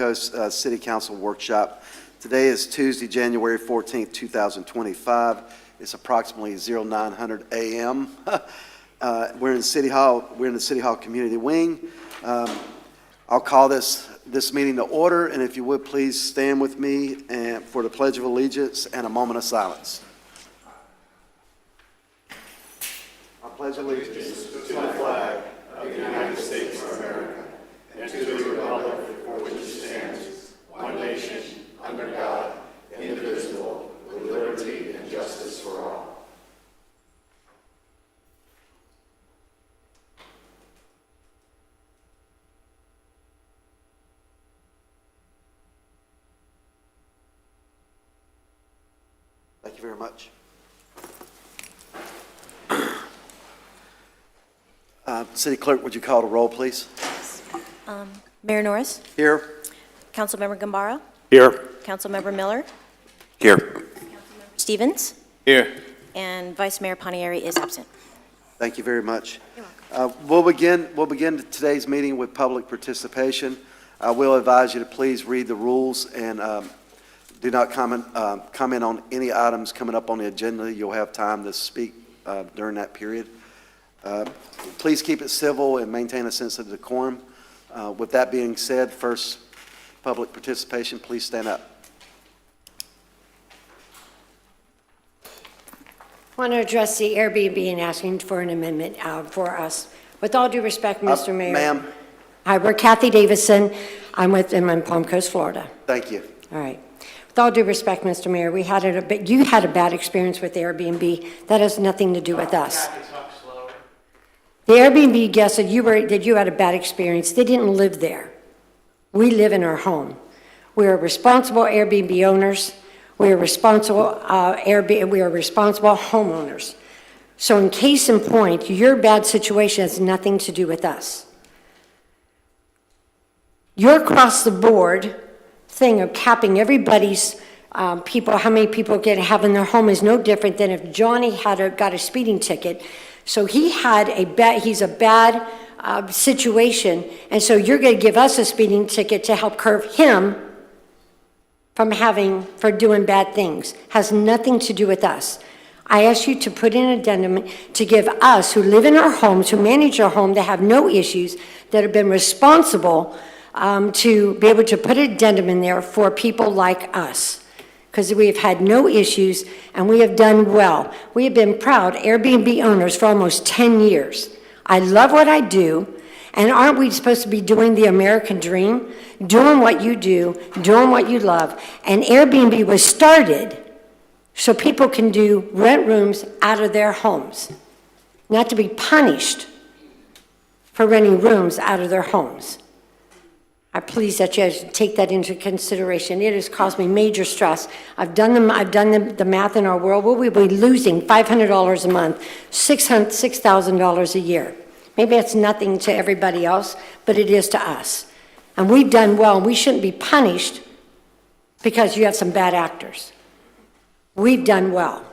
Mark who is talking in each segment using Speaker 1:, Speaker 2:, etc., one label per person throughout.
Speaker 1: Coast City Council Workshop. Today is Tuesday, January 14th, 2025. It's approximately 0900 a.m. We're in City Hall. We're in the City Hall Community Wing. I'll call this meeting to order, and if you would please stand with me and for the Pledge of Allegiance and a moment of silence. I pledge allegiance to the flag of the United States of America and to the republic for which it stands, one nation, under God, indivisible, with liberty and justice for all. Thank you very much. City Clerk, would you call the roll, please?
Speaker 2: Mayor Norris?
Speaker 1: Here.
Speaker 2: Councilmember Gambara?
Speaker 3: Here. Councilmember
Speaker 2: Miller?
Speaker 3: Here.
Speaker 2: Councilmember Stevens?
Speaker 3: Here.
Speaker 2: And Vice Mayor Panieri is absent.
Speaker 1: Thank you very much.
Speaker 2: You're welcome.
Speaker 1: We'll begin today's meeting with public participation. I will advise you to please read the rules and do not comment on any items coming up on the agenda. You'll have time to speak during that period. Please keep it civil and maintain a sense of decorum. With that being said, first public participation, please stand up.
Speaker 4: I want to address the Airbnb and asking for an amendment for us. With all due respect, Mr. Mayor.
Speaker 1: Ma'am.
Speaker 4: Hi, we're Kathy Davison. I'm in Palm Coast, Florida.
Speaker 1: Thank you.
Speaker 4: All right. With all due respect, Mr. Mayor, you had a bad experience with Airbnb. That has nothing to do with us. The Airbnb guests that you had a bad experience. They didn't live there. We live in our home. We are responsible Airbnb owners. We are responsible we are responsible homeowners. So in case in point, your bad situation has nothing to do with us. Your across the board thing of capping everybody's people, how many people can have in their home is no different than if Johnny got a speeding ticket. So he's a bad situation, and so you're going to give us a speeding ticket to help curb him for doing bad things. Has nothing to do with us. I ask you to put in an addendum to give us, who live in our homes, who manage our home, that have no issues, that have been responsible, to be able to put an addendum in there for people like us. Because we have had no issues and we have done well. We have been proud Airbnb owners for almost 10 years. I love what I do, and aren't we supposed to be doing the American dream? Doing what you do, doing what you love. And Airbnb was started so people can rent rooms out of their homes, not to be punished for renting rooms out of their homes. I please that you take that into consideration. It has caused me major stress. I've done the math in our world. We'll be losing $500 a month, $6,000 a year. Maybe it's nothing to everybody else, but it is to us. And we've done well, and we shouldn't be punished because you have some bad actors. We've done well.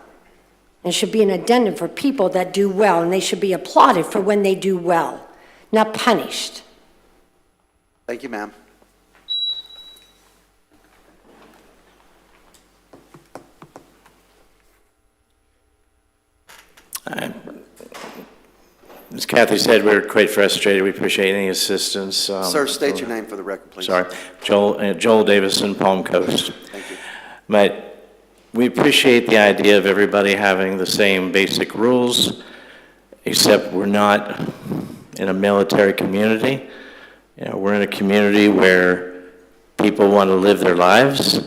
Speaker 4: And it should be an addendum for people that do well, and they should be applauded for when they do well, not punished.
Speaker 1: Thank you, ma'am.
Speaker 3: As Kathy said, we're quite frustrated. We appreciate any assistance.
Speaker 1: Sir, state your name for the record, please.
Speaker 3: Sorry. Joel Davison, Palm Coast.
Speaker 1: Thank you.
Speaker 3: But we appreciate the idea of everybody having the same basic rules, except we're not in a military community. We're in a community where people want to live their lives.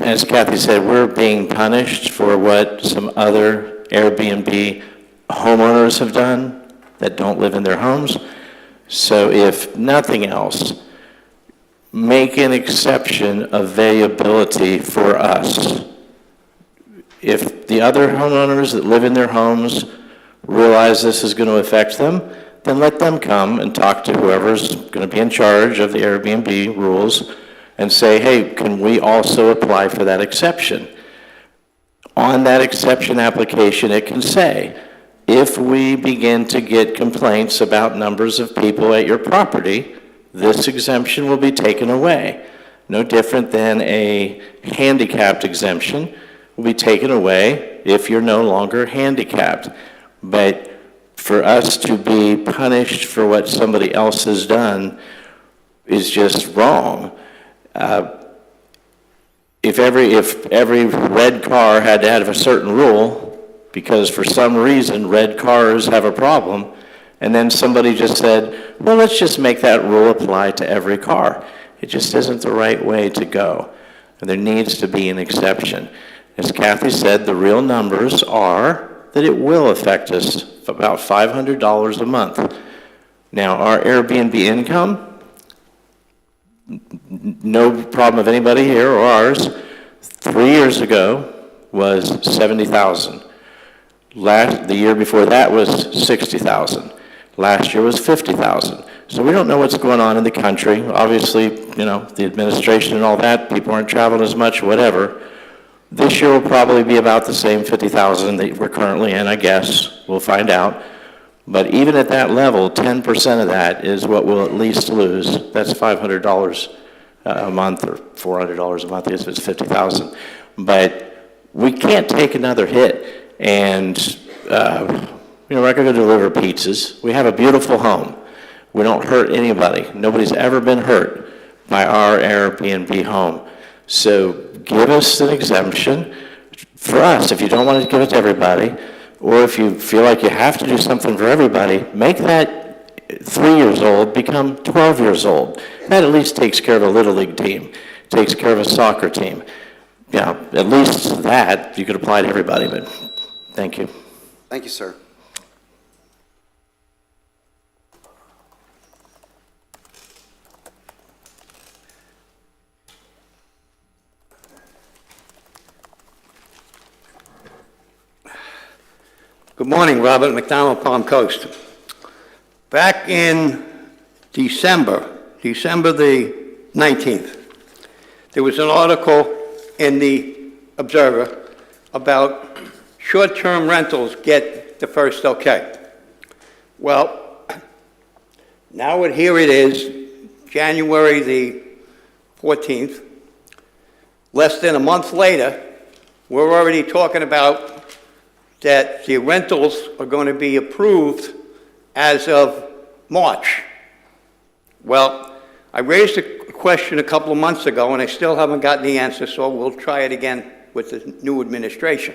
Speaker 3: As Kathy said, we're being punished for what some other Airbnb homeowners have done that don't live in their homes. So if nothing else, make an exception of variability for us. If the other homeowners that live in their homes realize this is going to affect them, then let them come and talk to whoever's going to be in charge of the Airbnb rules and say, hey, can we also apply for that exception? On that exception application, it can say, if we begin to get complaints about numbers of people at your property, this exemption will be taken away. No different than a handicapped exemption will be taken away if you're no longer handicapped. But for us to be punished for what somebody else has done is just wrong. If every red car had to have a certain rule, because for some reason red cars have a problem, and then somebody just said, well, let's just make that rule apply to every car. It just isn't the right way to go. And there needs to be an exception. As Kathy said, the real numbers are that it will affect us about $500 a month. Now, our Airbnb income, no problem of anybody here or ours, 3 years ago was $70,000. The year before that was $60,000. Last year was $50,000. So we don't know what's going on in the country. Obviously, the administration and all that, people aren't traveling as much, whatever. This year will probably be about the same 50,000 that we're currently in, I guess. We'll find out. But even at that level, 10% of that is what we'll at least lose. That's $500 a month or $400 a month if it's 50,000. But we can't take another hit. And, we're not going to deliver pizzas. We have a beautiful home. We don't hurt anybody. Nobody's ever been hurt by our Airbnb home. So give us an exemption for us. If you don't want to give it to everybody, or if you feel like you have to do something for everybody, make that 3 years old become 12 years old. That at least takes care of a Little League team, takes care of a soccer team. Yeah, at least that you could apply to everybody, but thank you.
Speaker 1: Thank you, sir.
Speaker 5: Good morning, Robert McDonald, Palm Coast. Back in December the 19th, there was an article in the Observer about short-term rentals get the first okay. Well, now here it is, January the 14th. Less than a month later, we're already talking about that the rentals are going to be approved as of March. Well, I raised a question a couple of months ago, and I still haven't gotten the answer, so we'll try it again with the new administration.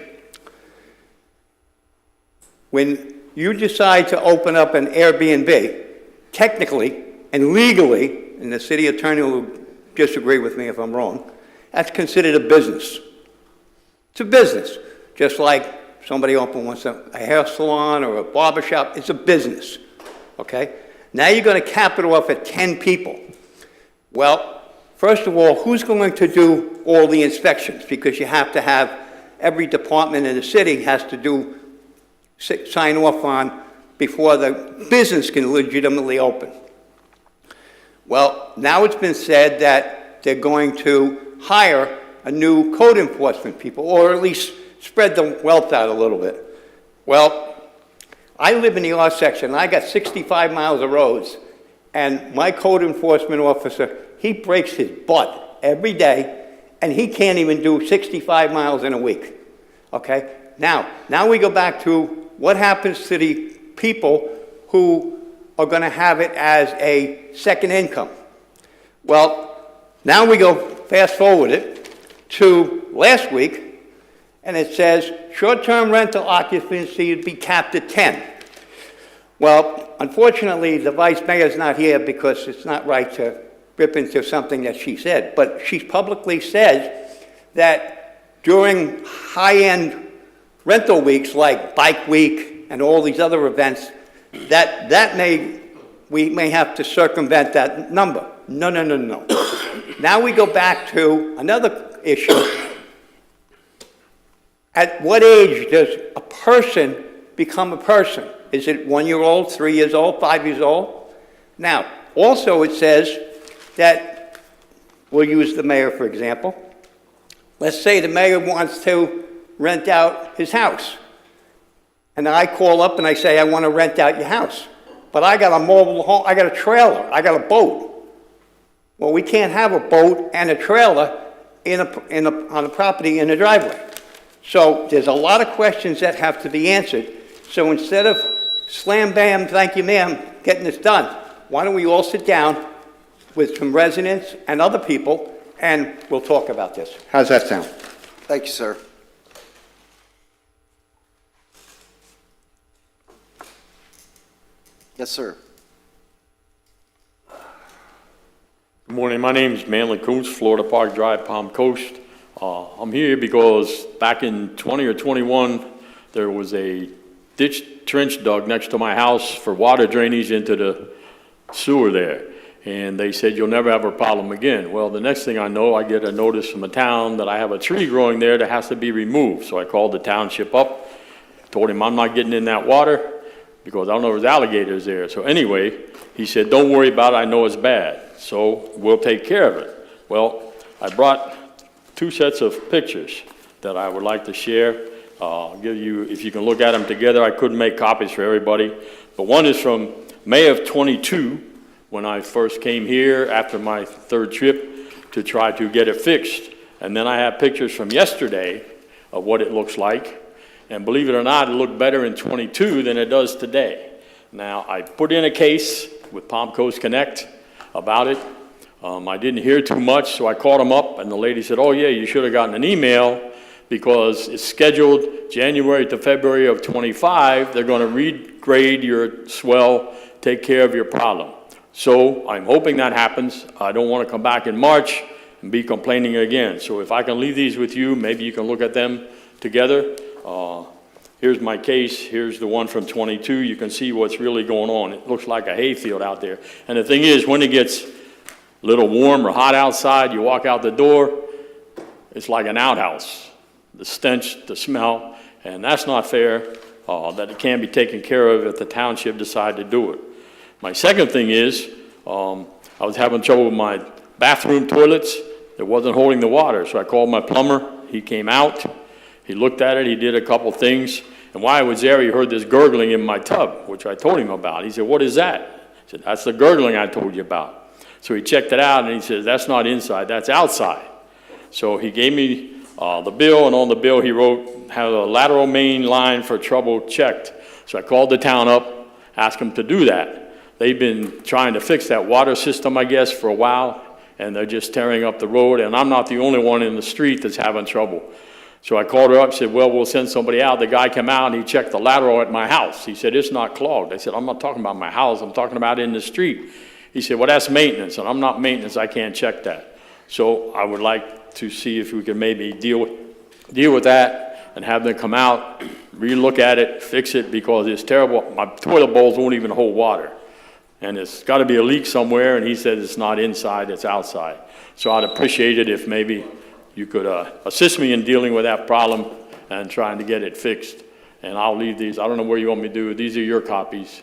Speaker 5: When you decide to open up an Airbnb, technically and legally, and the city attorney will disagree with me if I'm wrong, that's considered a business. It's a business, just like somebody opens a hair salon or a barber shop. It's a business, okay? Now you're going to cap it off at 10 people. Well, first of all, who's going to do all the inspections? Because you have to have, every department in the city has to sign off on before the business can legitimately open. Well, now it's been said that they're going to hire a new code enforcement people, or at least spread the wealth out a little bit. Well, I live in the R section, and I got 65 miles of roads, and my code enforcement officer, he breaks his butt every day, and he can't even do 65 miles in a week, okay? Now we go back to what happens to the people who are going to have it as a second income. Well, now we go fast forward it to last week, and it says short-term rental occupancy would be capped at 10. Well, unfortunately, the vice mayor's not here because it's not right to rip into something that she said, but she publicly said that during high-end rental weeks like Bike Week and all these other events, we may have to circumvent that number. No. Now we go back to another issue. At what age does a person become a person? Is it 1 year old, 3 years old, 5 years old? Now, also it says that, we'll use the mayor for example. Let's say the mayor wants to rent out his house. and then I call up and I say, I want to rent out your house. But I got a mobile home, I got a trailer, I got a boat. Well, we can't have a boat and a trailer on a property in a driveway. So there's a lot of questions that have to be answered. So instead of slam bam, thank you ma'am, getting this done, why don't we all sit down with some residents and other people and we'll talk about this. How's that sound?
Speaker 1: Thank you, sir. Yes, sir.
Speaker 6: Good morning, my name is Manley Coons, Florida Park Drive, Palm Coast. I'm here because back in 20 or 21, there was a ditch trench dug next to my house for water drainage into the sewer there. And they said, you'll never have a problem again. Well, the next thing I know, I get a notice from the town that I have a tree growing there that has to be removed. So I called the township up, told him I'm not getting in that water because I don't know if there's alligators there. So anyway, he said, don't worry about it, I know it's bad. So we'll take care of it. Well, I brought 2 sets of pictures that I would like to share. I'll give you, if you can look at them together. I couldn't make copies for everybody. But one is from May of 22, when I first came here after my 3rd trip to try to get it fixed. And then I have pictures from yesterday of what it looks like. And believe it or not, it looked better in 22 than it does today. Now, I put in a case with Palm Coast Connect about it. I didn't hear too much, so I called them up, and the lady said, oh yeah, you should have gotten an email because it's scheduled January to February of 25. They're going to regrade your swell, take care of your problem. So I'm hoping that happens. I don't want to come back in March and be complaining again. So if I can leave these with you, maybe you can look at them together. Here's my case. Here's the one from 22. You can see what's really going on. It looks like a hayfield out there. And the thing is, when it gets a little warm or hot outside, you walk out the door, it's like an outhouse. The stench, the smell, and that's not fair, that it can't be taken care of if the township decide to do it. My second thing is, I was having trouble with my bathroom toilets. It wasn't holding the water, so I called my plumber. He came out. He looked at it, he did a couple things, and while I was there, he heard this gurgling in my tub, which I told him about. He said, what is that? I said, that's the gurgling I told you about. So he checked it out, and he says, that's not inside, that's outside. So he gave me the bill, and on the bill he wrote, have a lateral main line for trouble checked. So I called the town up, asked them to do that. They've been trying to fix that water system, I guess, for a while, and they're just tearing up the road, and I'm not the only one in the street that's having trouble. So I called her up, said, well, we'll send somebody out. The guy came out, and he checked the lateral at my house. He said, it's not clogged. I said, I'm not talking about my house. I'm talking about in the street. He said, well, that's maintenance, and I'm not maintenance. I can't check that. So I would like to see if we can maybe deal with that and have them come out, relook at it, fix it, because it's terrible. My toilet bowls won't even hold water. And it's got to be a leak somewhere, and he said it's not inside, it's outside. So I'd appreciate it if maybe you could assist me in dealing with that problem and trying to get it fixed. And I'll leave these. I don't know where you want me to do it. These are your copies.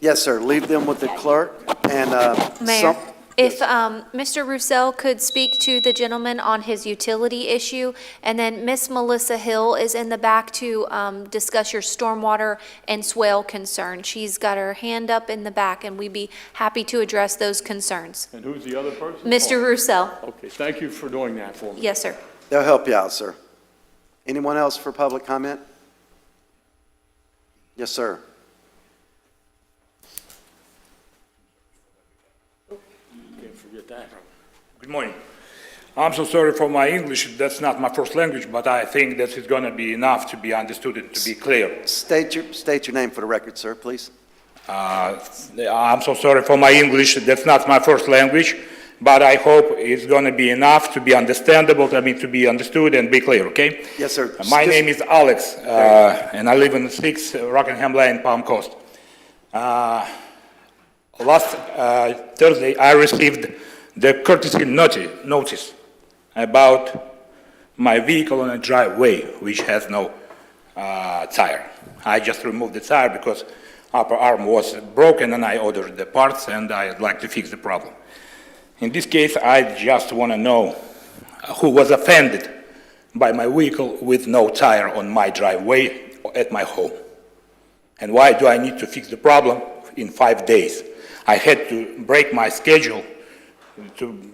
Speaker 1: Yes, sir. Leave them with the clerk and
Speaker 7: Mayor, if Mr. Roussel could speak to the gentleman on his utility issue, and then Miss Melissa Hill is in the back to discuss your stormwater and swale concern. She's got her hand up in the back, and we'd be happy to address those concerns.
Speaker 6: And who's the other person?
Speaker 7: Mr. Roussel.
Speaker 6: Okay, thank you for doing that for me.
Speaker 7: Yes, sir.
Speaker 1: they'll help you out, sir. Anyone else for public comment? Yes, sir.
Speaker 6: Can't forget that.
Speaker 8: Good morning. I'm so sorry for my English. That's not my first language, but I think that it's going to be enough to be understood and to be clear.
Speaker 1: State your name for the record, sir, please.
Speaker 8: I'm so sorry for my English. That's not my first language, but I hope it's going to be enough to be understandable, to be understood and be clear, okay?
Speaker 1: Yes, sir.
Speaker 8: My name is Alex, and I live in 6 Rockingham Lane, Palm Coast. Last Thursday, I received the courtesy notice about my vehicle on a driveway, which has no tire. I just removed the tire because upper arm was broken, and I ordered the parts, and I'd like to fix the problem. In this case, I just want to know who was offended by my vehicle with no tire on my driveway at my home. And why do I need to fix the problem in 5 days? I had to break my schedule,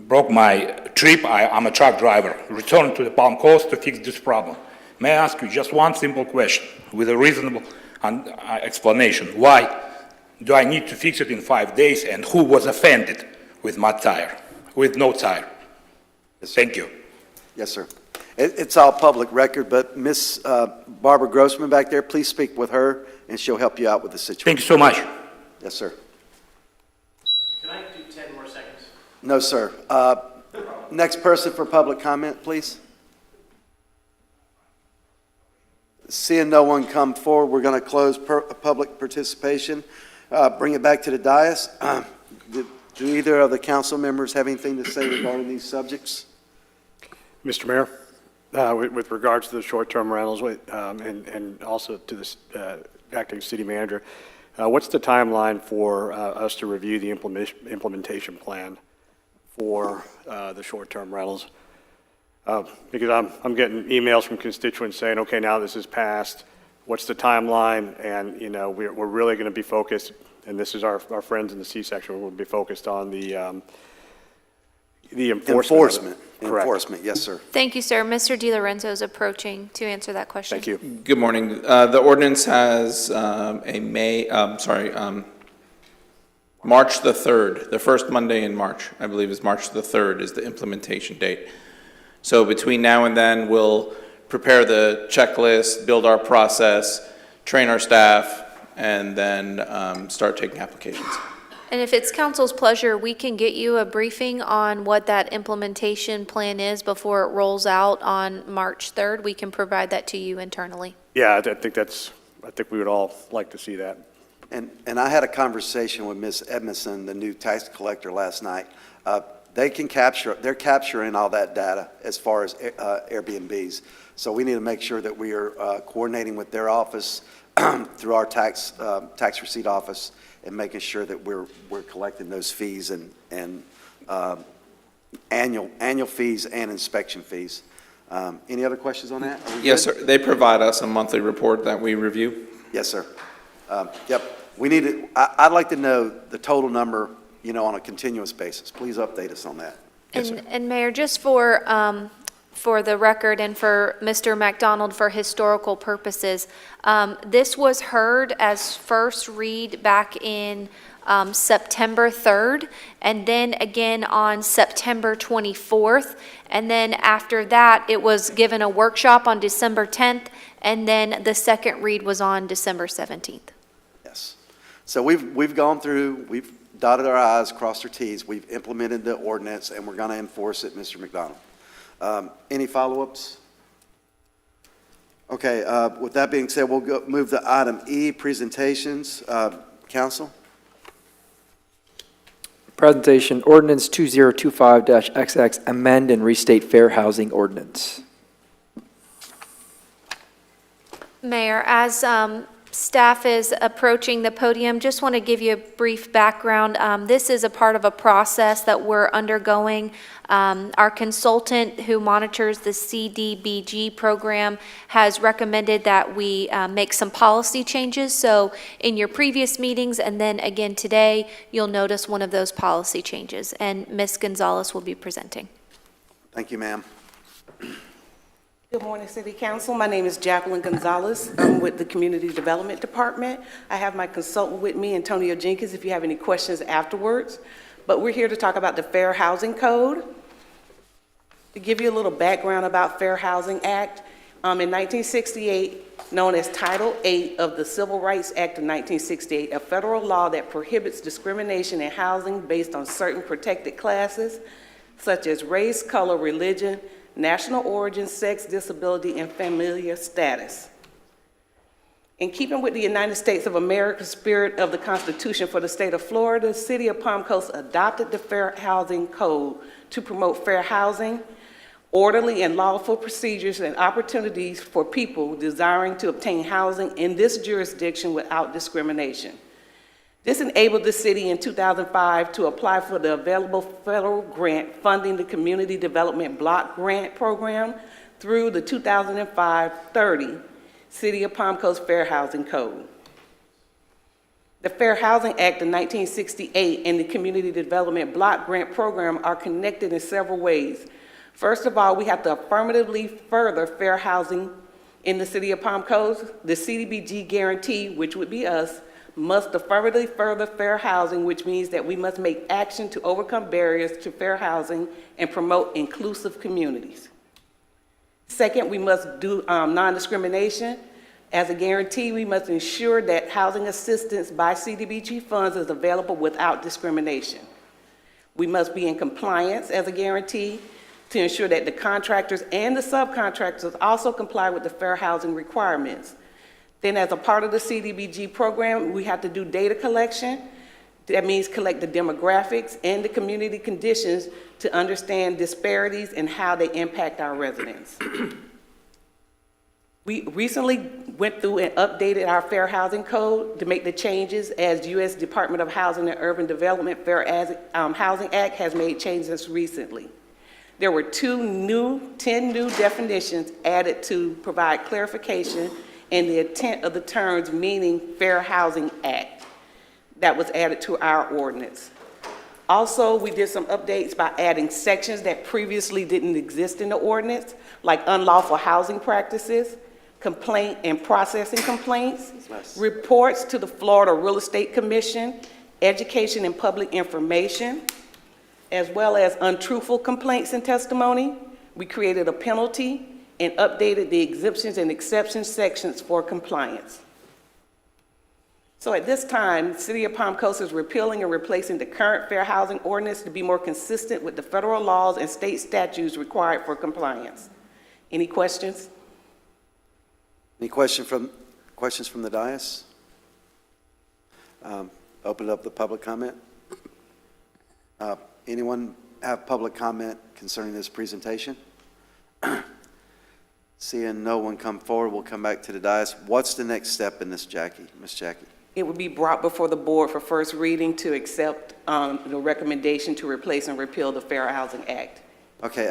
Speaker 8: broke my trip. I'm a truck driver. Return to the Palm Coast to fix this problem. May I ask you just one simple question with a reasonable explanation? Why do I need to fix it in 5 days, and who was offended with my tire, with no tire? Thank you.
Speaker 1: Yes, sir. It's all public record, but Miss Barbara Grossman back there, please speak with her, and she'll help you out with the situation.
Speaker 8: Thank you so much.
Speaker 1: Yes, sir.
Speaker 9: Can I do 10 more seconds?
Speaker 1: No, sir. Next person for public comment, please. Seeing no one come forward, we're going to close public participation. Bring it back to the dais. Do either of the council members have anything to say regarding these subjects?
Speaker 10: Mr. Mayor, with regards to the short-term rentals and also to the acting city manager, what's the timeline for us to review the implementation plan for the short-term rentals? Because I'm getting emails from constituents saying, okay, now this is passed, what's the timeline? And, you know, we're really going to be focused, and this is our friends in the C-section, we'll be focused on the enforcement. Correct.
Speaker 1: Enforcement, yes, sir.
Speaker 7: Thank you, sir. Mr. DiLorenzo is approaching to answer that question.
Speaker 10: Thank you.
Speaker 11: Good morning. The ordinance has March the 3rd, the first Monday in March, I believe is March the 3rd is the implementation date. So between now and then, we'll prepare the checklist, build our process, train our staff, and then start taking applications.
Speaker 7: And if it's council's pleasure, we can get you a briefing on what that implementation plan is before it rolls out on March 3rd. We can provide that to you internally.
Speaker 10: Yeah, I think we would all like to see that.
Speaker 1: And I had a conversation with Ms. Edmondson, the new tax collector, last night. They're capturing all that data as far as Airbnbs. So we need to make sure that we are coordinating with their office through our tax receipt office and making sure that we're collecting those fees and annual fees and inspection fees. Any other questions on that?
Speaker 11: Yes, sir. They provide us a monthly report that we review.
Speaker 1: Yes, sir. Yep. We need to, I'd like to know the total number, you know, on a continuous basis. Please update us on that.
Speaker 7: And Mayor, just for the record and for Mr. McDonald for historical purposes, this was heard as first read back in September 3rd, and then again on September 24th. And then after that, it was given a workshop on December 10th, and then the second read was on December 17th.
Speaker 1: Yes. So we've gone through, we've dotted our I's, crossed our T's, we've implemented the ordinance, and we're going to enforce it, Mr. McDonald. Any follow-ups? Okay, with that being said, we'll move to item E, presentations. Council?
Speaker 12: Presentation, ordinance 2025-XX, amend and restate fair housing ordinance.
Speaker 7: Mayor, as staff is approaching the podium, just want to give you a brief background. This is a part of a process that we're undergoing. Our consultant who monitors the CDBG program has recommended that we make some policy changes. So in your previous meetings and then again today, you'll notice one of those policy changes. And Ms. Gonzalez will be presenting.
Speaker 1: Thank you, ma'am.
Speaker 13: Good morning, City Council. My name is Jacqueline Gonzalez. I'm with the Community Development Department. I have my consultant with me, Antonio Jenkins, if you have any questions afterwards. But we're here to talk about the Fair Housing Code. To give you a little background about Fair Housing Act, in 1968, known as Title VIII of the Civil Rights Act of 1968, a federal law that prohibits discrimination in housing based on certain protected classes, such as race, color, religion, national origin, sex, disability, and familial status. In keeping with the United States of America's spirit of the Constitution for the state of Florida, the City of Palm Coast adopted the Fair Housing Code to promote fair housing, orderly and lawful procedures and opportunities for people desiring to obtain housing in this jurisdiction without discrimination. This enabled the city in 2005 to apply for the available federal grant funding the Community Development Block Grant Program through the 2005-30 City of Palm Coast Fair Housing Code. The Fair Housing Act of 1968 and the Community Development Block Grant Program are connected in several ways. First of all, we have to affirmatively further fair housing in the city of Palm Coast. The CDBG guarantee, which would be us, must affirmatively further fair housing, which means that we must make action to overcome barriers to fair housing and promote inclusive communities. Second, we must do non-discrimination. As a guarantee, we must ensure that housing assistance by CDBG funds is available without discrimination. We must be in compliance as a guarantee to ensure that the contractors and the subcontractors also comply with the fair housing requirements. Then as a part of the CDBG program, we have to do data collection. That means collect the demographics and the community conditions to understand disparities and how they impact our residents. We recently went through and updated our Fair Housing Code to make the changes as U.S. Department of Housing and Urban Development Fair Housing Act has made changes recently. There were 10 new definitions added to provide clarification and the intent of the terms meaning Fair Housing Act that was added to our ordinance. Also, we did some updates by adding sections that previously didn't exist in the ordinance, like unlawful housing practices, complaint and processing complaints, reports to the Florida Real Estate Commission, education and public information, as well as untruthful complaints and testimony. We created a penalty and updated the exemptions and exceptions sections for compliance. So at this time, the City of Palm Coast is repealing and replacing the current Fair Housing Ordinance to be more consistent with the federal laws and state statutes required for compliance. Any questions?
Speaker 1: Any questions from the dais? Open it up to public comment. Anyone have public comment concerning this presentation? Seeing no one come forward, we'll come back to the dais. What's the next step in this, Jackie? Miss Jackie?
Speaker 13: It would be brought before the board for first reading to accept the recommendation to replace and repeal the Fair Housing Act.
Speaker 1: Okay,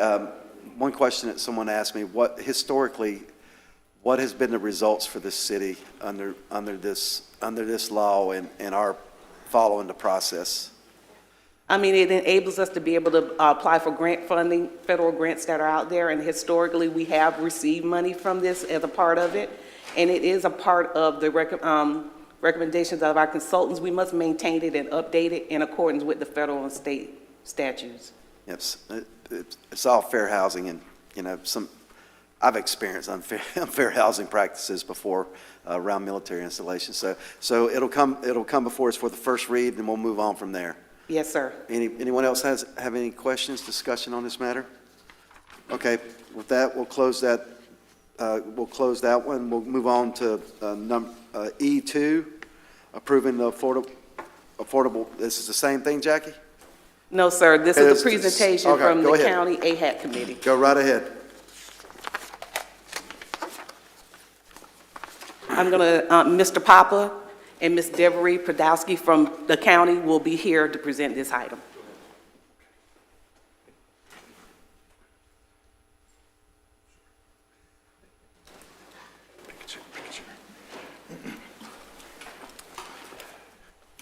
Speaker 1: one question that someone asked me, historically, what has been the results for this city under this law and our following the process?
Speaker 13: I mean, it enables us to be able to apply for grant funding, federal grants that are out there, and historically, we have received money from this as a part of it, and it is a part of the recommendations of our consultants. We must maintain it and update it in accordance with the federal and state statutes.
Speaker 1: Yes, it's all fair housing, and, you know, I've experienced unfair housing practices before around military installations. So it'll come before us for the first read, and we'll move on from there.
Speaker 13: Yes, sir.
Speaker 1: Anyone else have any questions, discussion on this matter? Okay, with that, we'll close that. One. We'll move on to E2, approving the affordable. This is the same thing, Jackie?
Speaker 13: No, sir. This is a presentation
Speaker 1: okay,
Speaker 13: from the
Speaker 1: ahead.
Speaker 13: County AHAC Committee.
Speaker 1: Go right ahead.
Speaker 13: I'm going to, Mr. Papa and Ms. Devery Podolsky from the county will be here to present this item.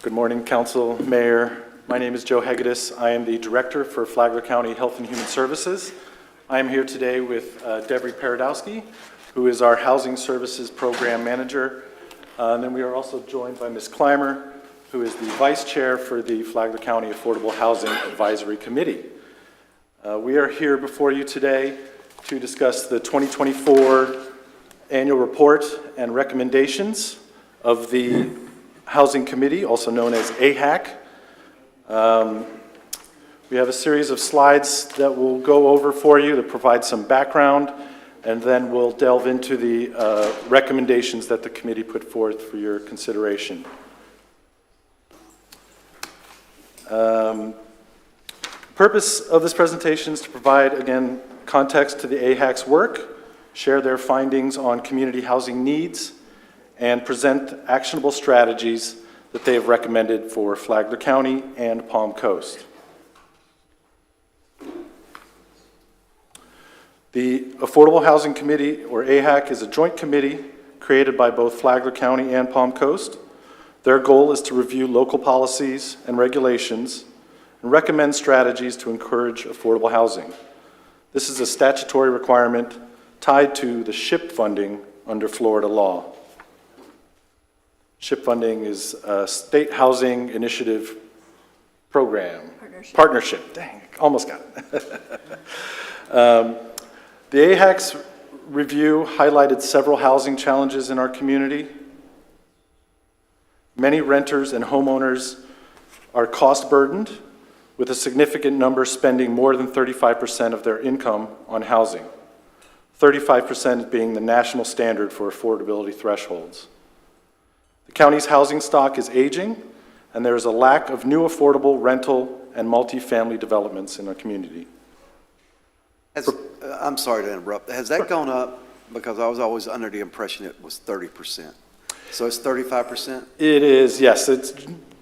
Speaker 14: Good morning, Council, Mayor. My name is Joe Hegedus. I am the Director for Flagler County Health and Human Services. I am here today with Devery Paradowski, who is our Housing Services Program Manager. And then we are also joined by Ms. Clymer, who is the Vice Chair for the Flagler County Affordable Housing Advisory Committee. We are here before you today to discuss the 2024 annual report and recommendations of the Housing Committee, also known as AHAC. We have a series of slides that we'll go over for you to provide some background, and then we'll delve into the recommendations that the committee put forth for your consideration. Purpose of this presentation is to provide, again, context to the AHAC's work, share their findings on community housing needs, and present actionable strategies that they have recommended for Flagler County and Palm Coast. The Affordable Housing Committee, or AHAC, is a joint committee created by both Flagler County and Palm Coast. Their goal is to review local policies and regulations and recommend strategies to encourage affordable housing. This is a statutory requirement tied to the SHIP funding under Florida law. SHIP funding is a state housing initiative program. Partnership, dang, almost got it. The AHAC's review highlighted several housing challenges in our community. Many renters and homeowners are cost burdened, with a significant number spending more than 35% of their income on housing, 35% being the national standard for affordability thresholds. The county's housing stock is aging, and there is a lack of new affordable rental and multifamily developments in our community.
Speaker 1: I'm sorry to interrupt. Has that gone up? Because I was always under the impression it was 30%. So it's 35%?
Speaker 14: It is, yes.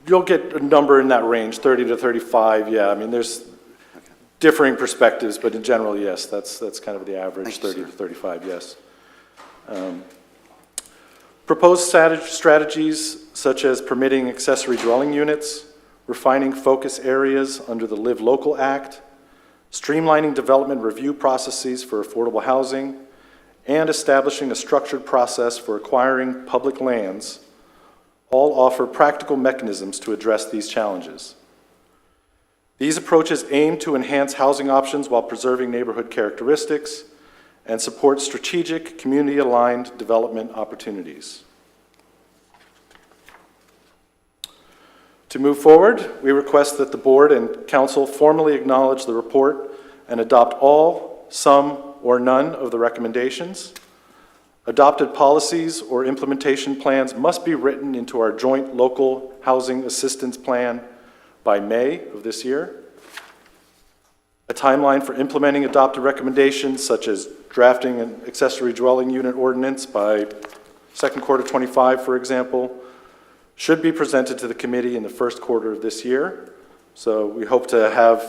Speaker 14: You'll get a number in that range, 30 to 35, yeah. I mean, there's differing perspectives, but in general, yes, that's kind of the average, 30 to 35, yes. Proposed strategies such as permitting accessory dwelling units, refining focus areas under the Live Local Act, streamlining development review processes for affordable housing, and establishing a structured process for acquiring public lands all offer practical mechanisms to address these challenges. These approaches aim to enhance housing options while preserving neighborhood characteristics and support strategic, community-aligned development opportunities. To move forward, we request that the board and council formally acknowledge the report and adopt all, some, or none of the recommendations. Adopted policies or implementation plans must be written into our joint local housing assistance plan by May of this year. A timeline for implementing adopted recommendations, such as drafting an accessory dwelling unit ordinance by second quarter 25, for example, should be presented to the committee in the first quarter of this year. So we hope to have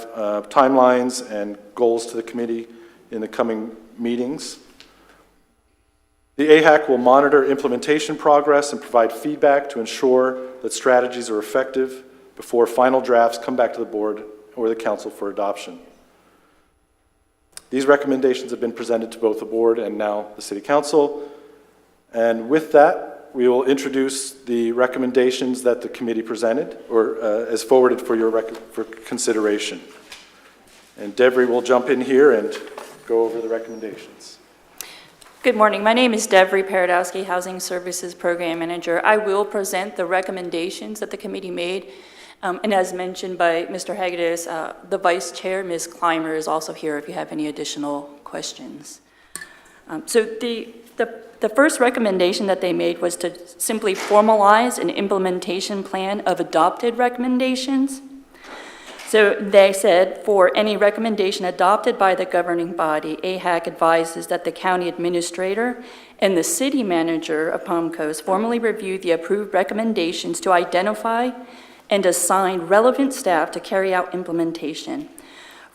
Speaker 14: timelines and goals to the committee in the coming meetings. The AHAC will monitor implementation progress and provide feedback to ensure that strategies are effective before final drafts come back to the board or the council for adoption. These recommendations have been presented to both the board and now the City Council. And with that, we will introduce the recommendations that the committee presented or as forwarded for your for consideration. And Deborah will jump in here and go over the recommendations.
Speaker 15: Good morning. My name is Deborah Paradowski, Housing Services Program Manager. I will present the recommendations that the committee made. And as mentioned by Mr. Hagedis, the Vice Chair, Ms. Clymer, is also here if you have any additional questions. So the first recommendation that they made was to simply formalize an implementation plan of adopted recommendations. So they said, for any recommendation adopted by the governing body, AHAC advises that the county administrator and the city manager of Palm Coast formally review the approved recommendations to identify and assign relevant staff to carry out implementation.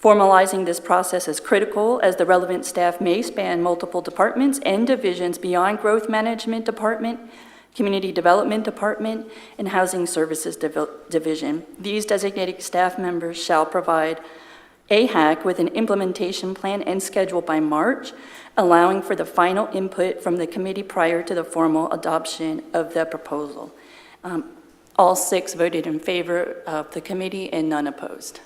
Speaker 15: Formalizing this process is critical, as the relevant staff may span multiple departments and divisions beyond Growth Management Department, Community Development Department, and Housing Services Division. These designated staff members shall provide AHAC with an implementation plan and schedule by March, allowing for the final input from the committee prior to the formal adoption of the proposal. All 6 voted in favor of the committee and none opposed.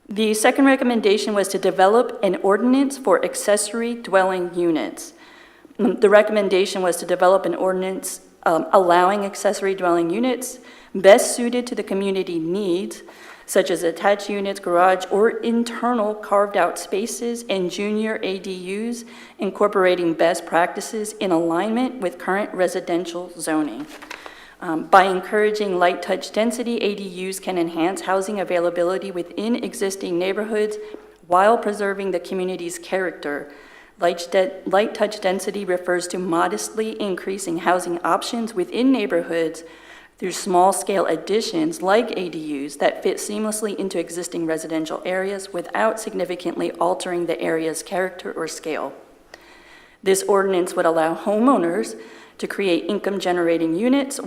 Speaker 15: The second recommendation was to develop an ordinance for accessory dwelling units. The recommendation was to develop an ordinance allowing accessory dwelling units best suited to the community needs, such as attached units, garage, or internal carved-out spaces, and junior ADUs, incorporating best practices in alignment with current residential zoning. By encouraging light touch density, ADUs can enhance housing availability within existing neighborhoods while preserving the community's character. Light touch density refers to modestly increasing housing options within neighborhoods through small-scale additions like ADUs that fit seamlessly into existing residential areas without significantly altering the area's character or scale. This ordinance would allow homeowners to create income-generating units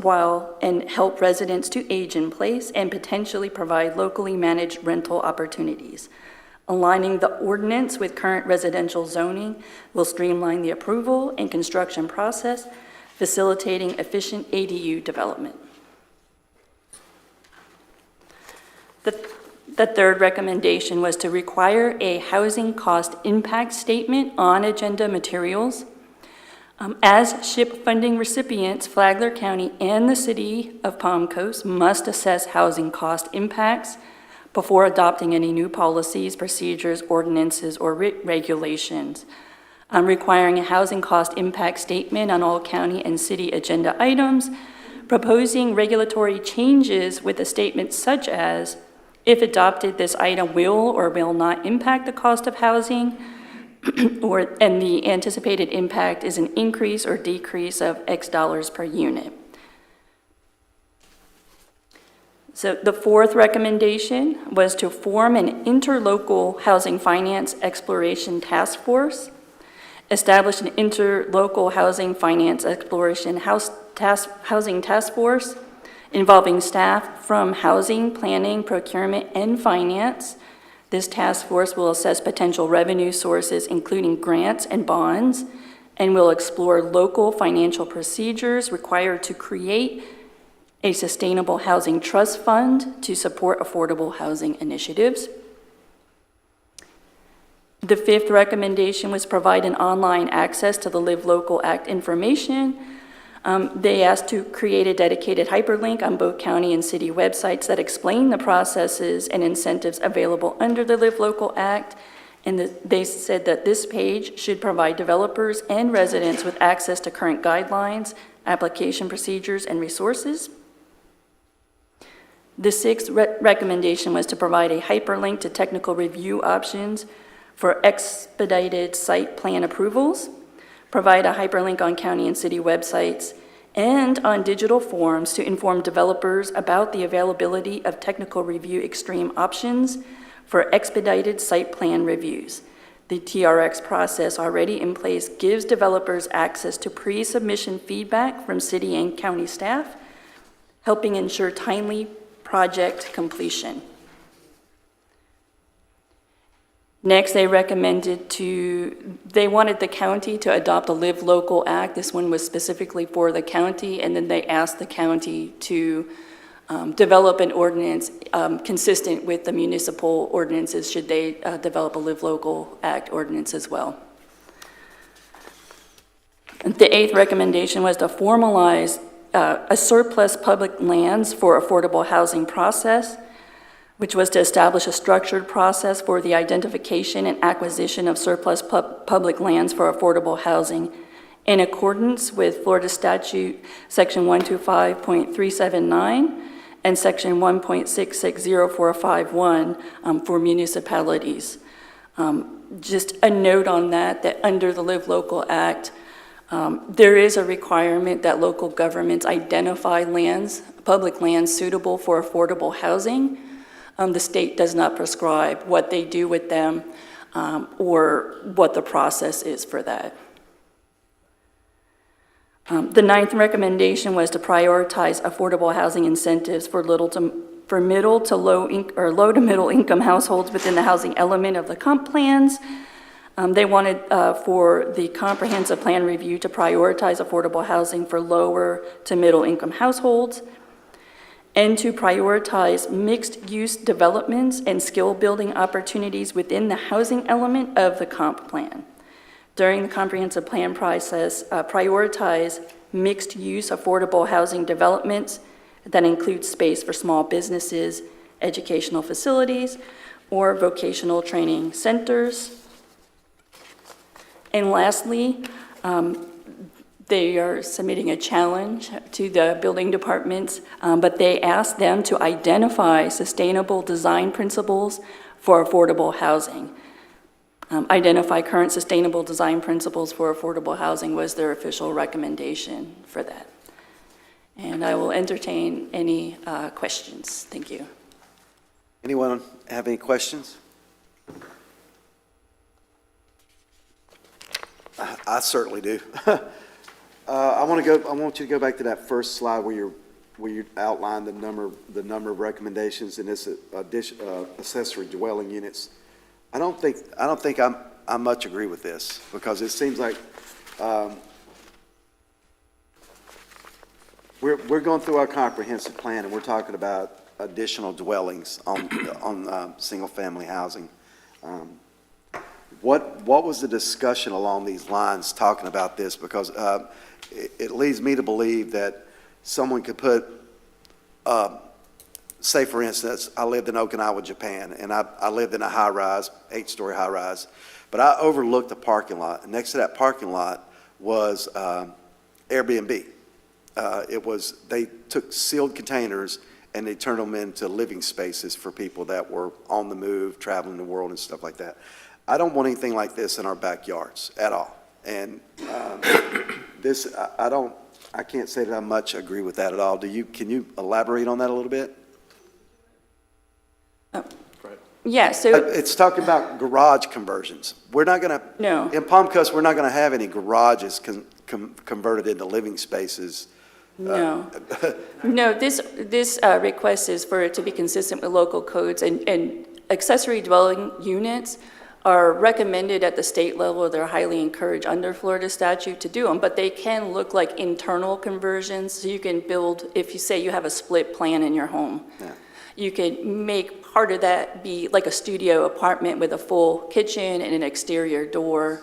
Speaker 15: and help residents to age in place and potentially provide locally managed rental opportunities. Aligning the ordinance with current residential zoning will streamline the approval and construction process, facilitating efficient ADU development. The third recommendation was to require a housing cost impact statement on agenda materials. As SHIP funding recipients, Flagler County and the City of Palm Coast must assess housing cost impacts before adopting any new policies, procedures, ordinances, or regulations. Requiring a housing cost impact statement on all county and city agenda items, proposing regulatory changes with a statement such as, if adopted, this item will or will not impact the cost of housing, and the anticipated impact is an increase or decrease of X dollars per unit. So the fourth recommendation was to form an interlocal housing finance exploration task force, establish an interlocal housing finance exploration housing task force involving staff from housing, planning, procurement, and finance. This task force will assess potential revenue sources, including grants and bonds, and will explore local financial procedures required to create a sustainable housing trust fund to support affordable housing initiatives. The fifth recommendation was provide an online access to the Live Local Act information. They asked to create a dedicated hyperlink on both county and city websites that explain the processes and incentives available under the Live Local Act. And they said that this page should provide developers and residents with access to current guidelines, application procedures, and resources. The sixth recommendation was to provide a hyperlink to technical review options for expedited site plan approvals, provide a hyperlink on county and city websites, and on digital forms to inform developers about the availability of technical review extreme options for expedited site plan reviews. The TRX process already in place gives developers access to pre-submission feedback from city and county staff, helping ensure timely project completion. Next, they wanted the county to adopt a Live Local Act. This one was specifically for the county, and then they asked the county to develop an ordinance consistent with the municipal ordinances should they develop a Live Local Act ordinance as well. The eighth recommendation was to formalize a surplus public lands for affordable housing process, which was to establish a structured process for the identification and acquisition of surplus public lands for affordable housing in accordance with Florida Statute Section 125.379 and Section 1.660451 for municipalities. Just a note on that under the Live Local Act, there is a requirement that local governments identify lands, public lands suitable for affordable housing. The state does not prescribe what they do with them or what the process is for that. The ninth recommendation was to prioritize affordable housing incentives for low to middle income households within the housing element of the comp plans. They wanted for the comprehensive plan review to prioritize affordable housing for lower to middle income households, and to prioritize mixed-use developments and skill-building opportunities within the housing element of the comp plan. During the comprehensive plan process, prioritize mixed-use affordable housing developments that include space for small businesses, educational facilities, or vocational training centers. And lastly, they are submitting a challenge to the building departments, but they asked them to identify sustainable design principles for affordable housing. Identify current sustainable design principles for affordable housing was their official recommendation for that. And I will entertain any questions. Thank you.
Speaker 1: Anyone have any questions? I certainly do. I want you to go back to that first slide where you outlined the number of recommendations in this accessory dwelling units. I don't think I much agree with this, because it seems like, we're going through our comprehensive plan, and we're talking about additional dwellings on single-family housing. What was the discussion along these lines talking about this? Because it leads me to believe that someone could put, say for instance, I lived in Okinawa, Japan, and I lived in a high-rise, 8-story high-rise, but I overlooked a parking lot, and next to that parking lot was Airbnb. They took sealed containers and they turned them into living spaces for people that were on the move, traveling the world and stuff like that. I don't want anything like this in our backyards at all. And I can't say that I much agree with that at all. Can you elaborate on that a little bit?
Speaker 15: Yeah, so,
Speaker 1: It's talking about garage conversions. We're not gonna,
Speaker 15: no.
Speaker 1: in Palm Coast, we're not gonna have any garages converted into living spaces.
Speaker 15: No. No, this request is for it to be consistent with local codes, and accessory dwelling units are recommended at the state level. They're highly encouraged under Florida statute to do them, but they can look like internal conversions. So you can build, if you say you have a split plan in your home, you can make part of that be like a studio apartment with a full kitchen and an exterior door.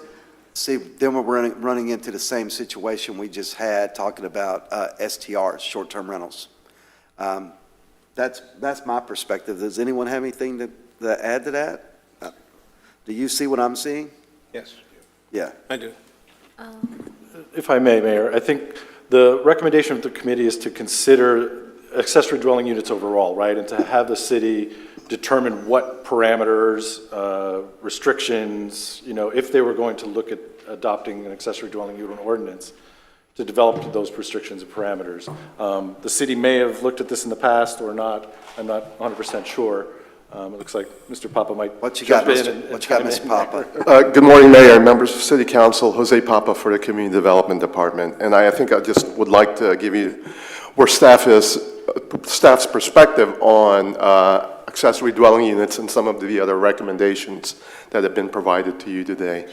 Speaker 1: See, then we're running into the same situation we just had talking about STRs, short-term rentals. That's my perspective. Does anyone have anything to add to that? Do you see what I'm seeing?
Speaker 11: Yes.
Speaker 1: Yeah.
Speaker 11: I do.
Speaker 14: If I may, Mayor, I think the recommendation of the committee is to consider accessory dwelling units overall, right? And to have the city determine what parameters, restrictions, if they were going to look at adopting an accessory dwelling unit ordinance, to develop those restrictions and parameters. The city may have looked at this in the past or not. I'm not 100% sure. It looks like Mr. Papa might jump in and chime in.
Speaker 1: Mr. Papa?
Speaker 16: Good morning, Mayor, members of City Council. Jose Papa for the Community Development Department. And I think I just would like to give you where staff's perspective on accessory dwelling units and some of the other recommendations that have been provided to you today.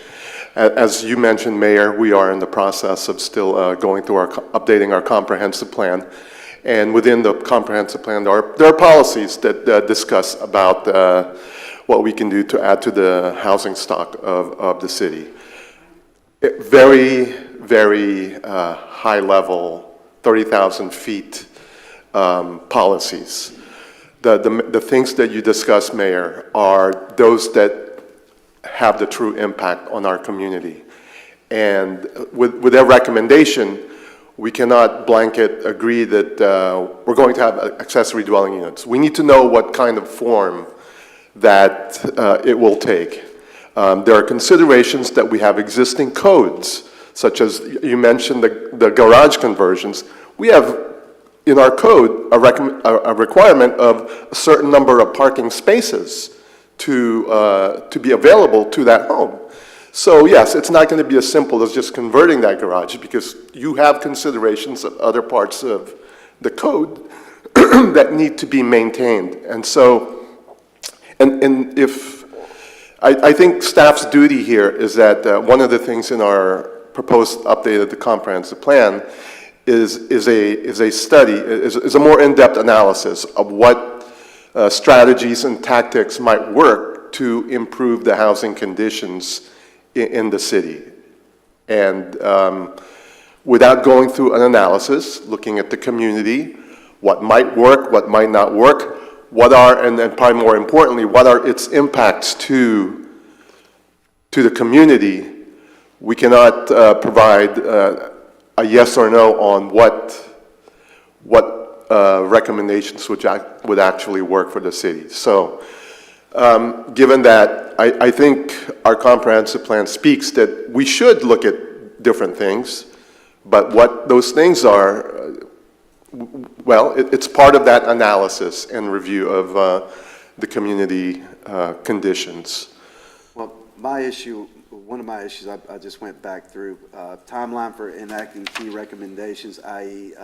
Speaker 16: As you mentioned, Mayor, we are in the process of still going through updating our comprehensive plan. And within the comprehensive plan, there are policies that discuss about what we can do to add to the housing stock of the city. Very, very high level, 30,000 feet policies. The things that you discuss, Mayor, are those that have the true impact on our community. And with their recommendation, we cannot blanket agree that we're going to have accessory dwelling units. We need to know what kind of form that it will take. There are considerations that we have existing codes, such as you mentioned the garage conversions. We have in our code a requirement of a certain number of parking spaces to be available to that home. So yes, it's not going to be as simple as just converting that garage, because you have considerations of other parts of the code that need to be maintained. And so, and if, I think staff's duty here is that one of the things in our proposed update of the comprehensive plan is a study, is a more in-depth analysis of what strategies and tactics might work to improve the housing conditions in the city. And without going through an analysis, looking at the community, what might work, what might not work, what are, and then probably more importantly, what are its impacts to the community, we cannot provide a yes or no on what recommendations would actually work for the city. So given that, I think our comprehensive plan speaks that we should look at different things, but what those things are, well, it's part of that analysis and review of the community conditions.
Speaker 1: Well, my issue one of my issues, I just went back through, timeline for enacting key recommendations, i.e.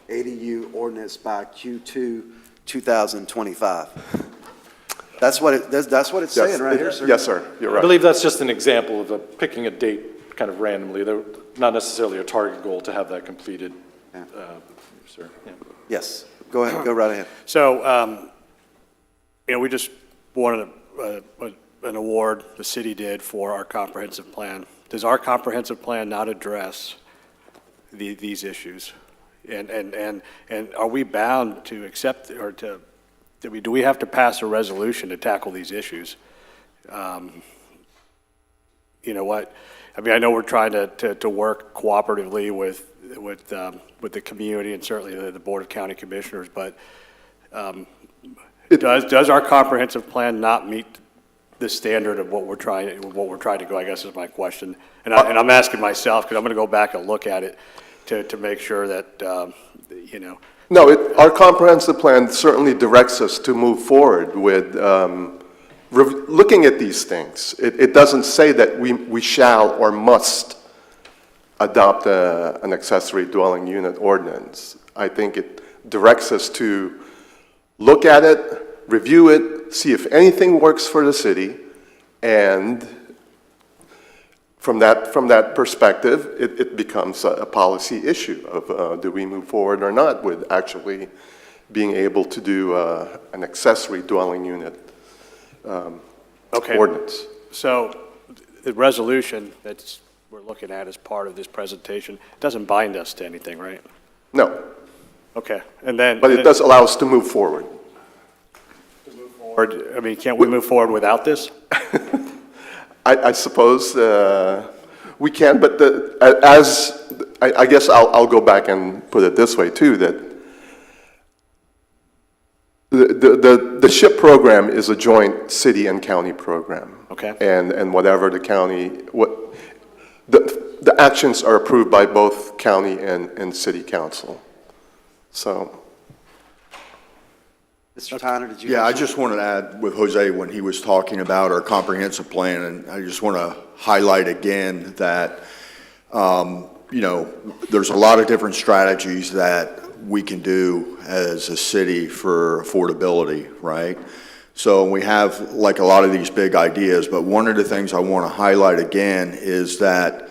Speaker 1: ADU ordinance by Q2 2025. That's what that's what it's
Speaker 16: Yes,
Speaker 1: saying right here, sir.
Speaker 16: Yes, sir, you're
Speaker 14: I
Speaker 16: right.
Speaker 14: believe that's just an example of picking a date kind of randomly. They're not necessarily a target goal to have that completed, sir. Yeah.
Speaker 1: Yes, go ahead, go right ahead.
Speaker 10: So, we just wanted an award the city did for our comprehensive plan. Does our comprehensive plan not address these issues? And are we bound to accept, or do we have to pass a resolution to tackle these issues? You know what? I mean, I know we're trying to work cooperatively with the community and certainly the Board of County Commissioners, but does our comprehensive plan not meet the standard of what we're trying to go, I guess is my question. And I'm asking myself, because I'm going to go back and look at it to make sure that,
Speaker 16: No, our comprehensive plan certainly directs us to move forward with looking at these things. It doesn't say that we shall or must adopt an accessory dwelling unit ordinance. I think it directs us to look at it, review it, see if anything works for the city, and from that perspective, it becomes a policy issue of do we move forward or not with actually being able to do an accessory dwelling unit ordinance.
Speaker 10: So the resolution that we're looking at as part of this presentation doesn't bind us to anything, right?
Speaker 16: No.
Speaker 10: Okay, and then...
Speaker 16: But it does allow us to move forward.
Speaker 10: I mean, can't we move forward without this?
Speaker 16: I suppose we can, but I guess I'll go back and put it this way too, that the SHIP program is a joint city and county program.
Speaker 10: Okay.
Speaker 16: And whatever the county, the actions are approved by both county and city council. So.
Speaker 1: Mr. Tyner, did you?
Speaker 17: Yeah, I just wanted to add with Jose when he was talking about our comprehensive plan, and I just want to highlight again that, there's a lot of different strategies that we can do as a city for affordability, right? So we have like a lot of these big ideas, but one of the things I want to highlight again is that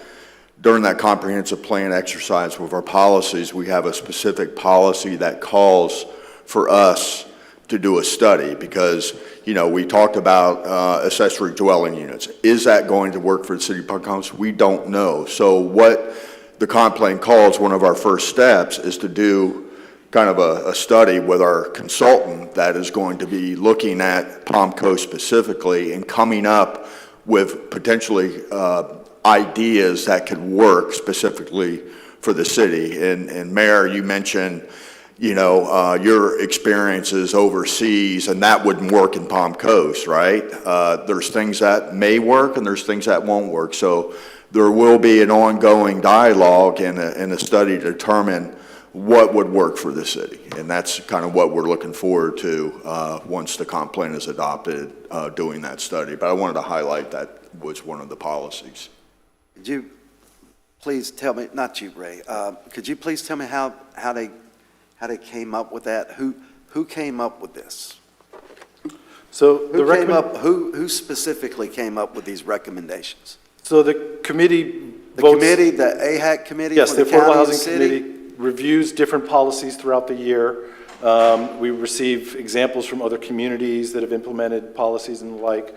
Speaker 17: during that comprehensive plan exercise with our policies, we have a specific policy that calls for us to do a study because, we talked about accessory dwelling units. Is that going to work for the city of Palm Coast? We don't know. So what the comp plan calls, one of our first steps, is to do kind of a study with our consultant that is going to be looking at Palm Coast specifically and coming up with potentially ideas that could work specifically for the city. And Mayor, you mentioned your experiences overseas, and that wouldn't work in Palm Coast, right? There's things that may work and there's things that won't work. So there will be an ongoing dialogue and a study to determine what would work for the city. And that's kind of what we're looking forward to once the comp plan is adopted, doing that study. But I wanted to highlight that was one of the policies.
Speaker 1: Could you please tell me, not you, Ray, could you please tell me how they came up with that? Who came up with this?
Speaker 14: So
Speaker 1: Who specifically came up with these recommendations?
Speaker 14: So the committee
Speaker 1: The
Speaker 14: votes.
Speaker 1: committee, the AHAC committee
Speaker 14: Yes,
Speaker 1: for
Speaker 14: the
Speaker 1: the county
Speaker 14: Affordable
Speaker 1: and
Speaker 14: Housing
Speaker 1: city?
Speaker 14: Committee reviews different policies throughout the year. We receive examples from other communities that have implemented policies and the like.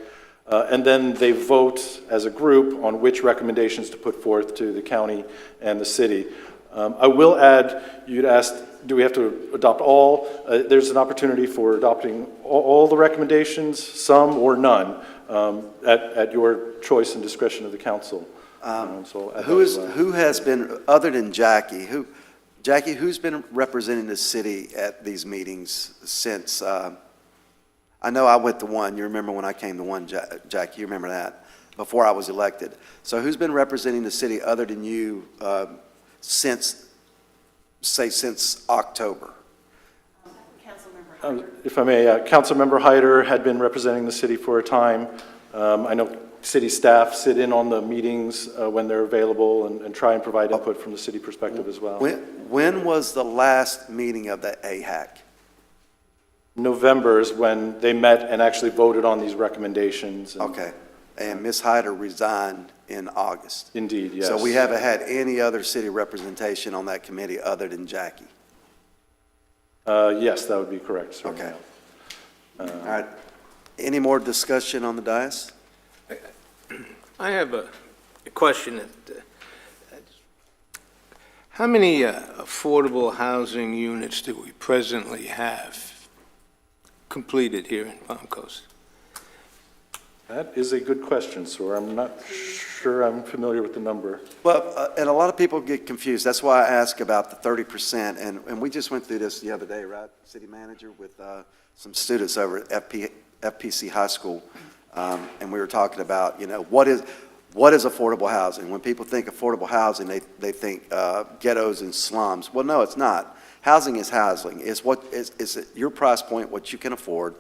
Speaker 14: And then they vote as a group on which recommendations to put forth to the county and the city. I will add, you'd asked, do we have to adopt all? There's an opportunity for adopting all the recommendations, some or none, at your choice and discretion of the council.
Speaker 1: Who has been, other than Jackie, who's been representing the city at these meetings since, I know I went to one, you remember when I came to one, Jackie, you remember that, before I was elected. So who's been representing the city other than you since October?
Speaker 14: If I may, Councilmember Hyder had been representing the city for a time. I know city staff sit in on the meetings when they're available and try and provide input from the city perspective as well.
Speaker 1: When was the last meeting of the AHAC?
Speaker 14: November is when they met and actually voted on these recommendations.
Speaker 1: Okay. And Ms. Hyder resigned in August.
Speaker 14: Indeed, yes.
Speaker 1: So we haven't had any other city representation on that committee other than Jackie?
Speaker 14: Yes, that would be correct, sir.
Speaker 1: Okay. All right. Any more discussion on the dais?
Speaker 18: I have a question. How many affordable housing units do we presently have completed here in Palm Coast?
Speaker 14: That is a good question, sir. I'm not sure I'm familiar with the number.
Speaker 1: Well, and a lot of people get confused. That's why I ask about the 30%. And we just went through this the other day, right, City Manager, with some students over at FPC High School. And we were talking about, you know, what is affordable housing? When people think affordable housing, they think ghettos and slums. Well, no, it's not. Housing is housing. It's what is your price point, what you can afford.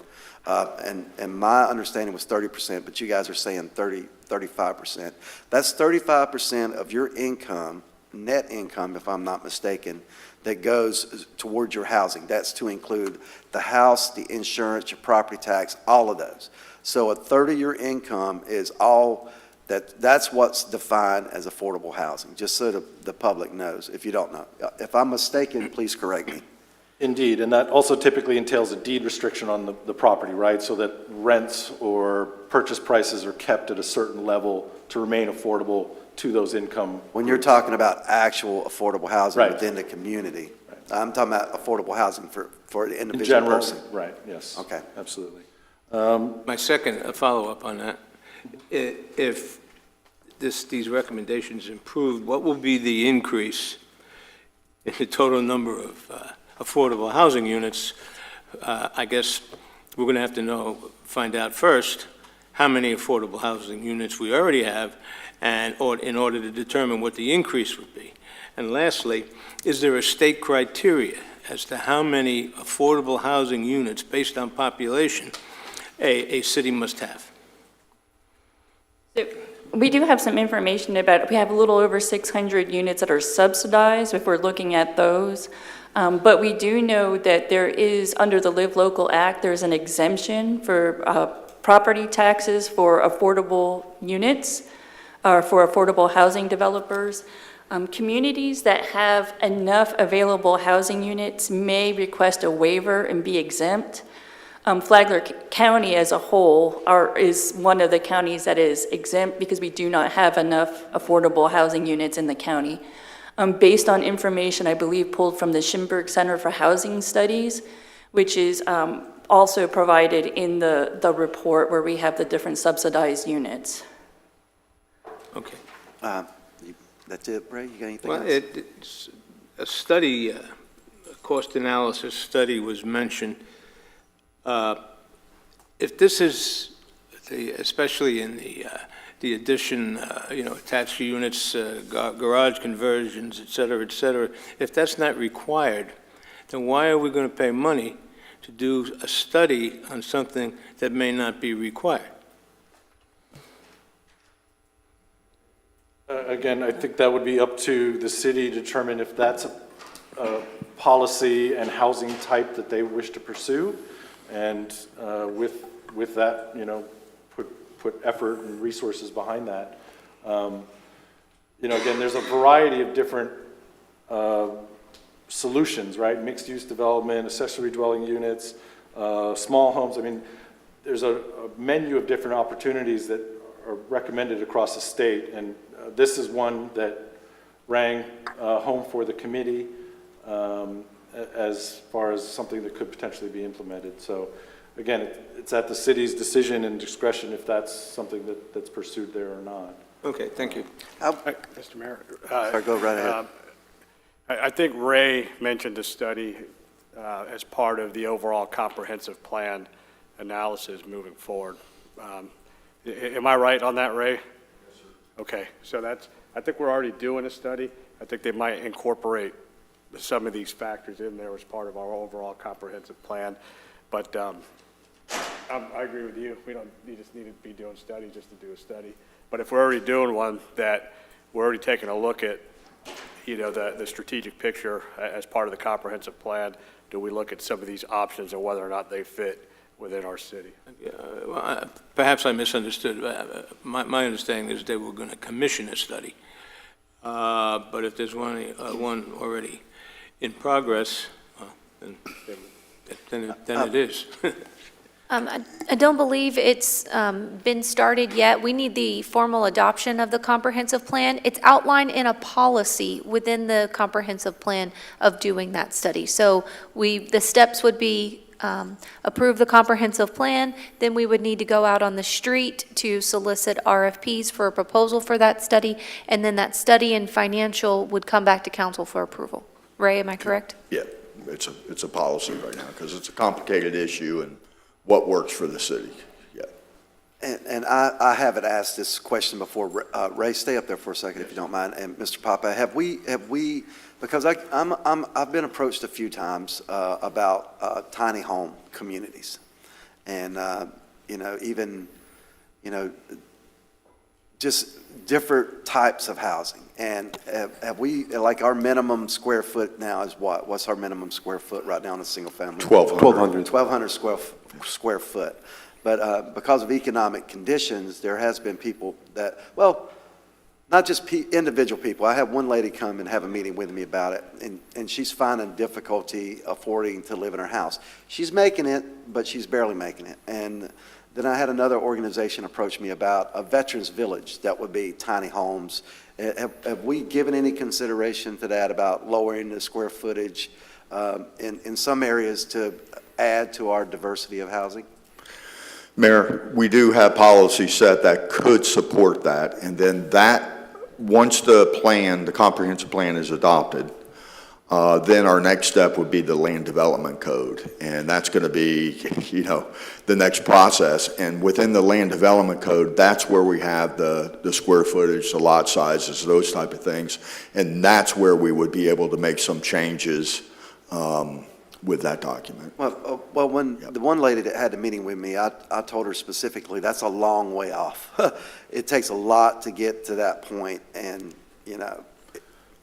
Speaker 1: And my understanding was 30%, but you guys are saying 35%. That's 35% of your income, net income, if I'm not mistaken, that goes towards your housing. That's to include the house, the insurance, your property tax, all of those. So a third of your income is all that's what's defined as affordable housing, just so the public knows, if you don't know. If I'm mistaken, please correct me.
Speaker 14: Indeed, and that also typically entails a deed restriction on the property, right? So that rents or purchase prices are kept at a certain level to remain affordable to those income.
Speaker 1: When you're talking about actual affordable housing
Speaker 14: Right.
Speaker 1: within the community, I'm talking about affordable housing for an
Speaker 14: In
Speaker 1: individual
Speaker 14: general,
Speaker 1: person.
Speaker 14: right, yes.
Speaker 1: Okay.
Speaker 14: Absolutely.
Speaker 18: My second follow-up on that, if these recommendations improved, what will be the increase in the total number of affordable housing units? I guess we're going to have to find out first how many affordable housing units we already have, or in order to determine what the increase would be. And lastly, is there a state criteria as to how many affordable housing units based on population a city must have?
Speaker 15: So we do have some information about, we have a little over 600 units that are subsidized if we're looking at those. But we do know that there is, under the Live Local Act, there's an exemption for property taxes for affordable units, or for affordable housing developers. Communities that have enough available housing units may request a waiver and be exempt. Flagler County as a whole is one of the counties that is exempt because we do not have enough affordable housing units in the county. Based on information, I believe, pulled from the Schimberg Center for Housing Studies, which is also provided in the report where we have the different subsidized units.
Speaker 18: Okay.
Speaker 1: That's it, Ray? You got anything
Speaker 18: Well,
Speaker 1: else?
Speaker 18: it's a study, a cost analysis study was mentioned. If this is, especially in the addition, attached units, garage conversions, et cetera, if that's not required, then why are we going to pay money to do a study on something that may not be required?
Speaker 14: Again, I think that would be up to the city to determine if that's a policy and housing type that they wish to pursue. And with that, put effort and resources behind that. Again, there's a variety of different solutions, right? Mixed-use development, accessory dwelling units, small homes. I mean, there's a menu of different opportunities that are recommended across the state, and this is one that rang home for the committee as far as something that could potentially be implemented. So again, it's at the city's decision and discretion if that's something that's pursued there or not.
Speaker 18: Okay, thank you.
Speaker 10: Mr. Mayor.
Speaker 1: Sorry, go right ahead.
Speaker 10: I think Ray mentioned a study as part of the overall comprehensive plan analysis moving forward. Am I right on that, Ray? Yes, sir. Okay, so I think we're already doing a study. I think they might incorporate some of these factors in there as part of our overall comprehensive plan. But I agree with you. You just need to be doing studies just to do a study. But if we're already doing one that we're already taking a look at, the strategic picture as part of the comprehensive plan, do we look at some of these options and whether or not they fit within our city?
Speaker 18: Perhaps I misunderstood. My understanding is they were going to commission a study. But if there's one already in progress, then it is.
Speaker 7: I don't believe it's been started yet. We need the formal adoption of the comprehensive plan. It's outlined in a policy within the comprehensive plan of doing that study. So the steps would be approve the comprehensive plan, then we would need to go out on the street to solicit RFPs for a proposal for that study, and then that study and financial would come back to council for approval. Ray, am I correct?
Speaker 17: Yeah, it's a policy right now, because it's a complicated issue and what works for the city. Yeah.
Speaker 1: And I haven't asked this question before. Ray, stay up there for a second if you don't mind. And Mr. Papa, have we, because I've been approached a few times about tiny home communities. And, even, just different types of housing. And have we, like our minimum square foot now is what? What's our minimum square foot right now in a single family?
Speaker 17: 1,200.
Speaker 1: 1,200 square foot. But because of economic conditions, there has been people that, not just individual people. I had one lady come and have a meeting with me about it, and she's finding difficulty affording to live in her house. She's making it, but she's barely making it. And then I had another organization approach me about a veterans village that would be tiny homes. Have we given any consideration to that about lowering the square footage in some areas to add to our diversity of housing?
Speaker 17: Mayor, we do have policy set that could support that, and then once the comprehensive plan is adopted, then our next step would be the land development code, and that's going to be, the next process. And within the land development code, that's where we have the square footage, the lot sizes, those type of things, and that's where we would be able to make some changes with that document.
Speaker 1: Well, when the one lady that had the meeting with me, I told her specifically, that's a long way off. It takes a lot to get to that point, and,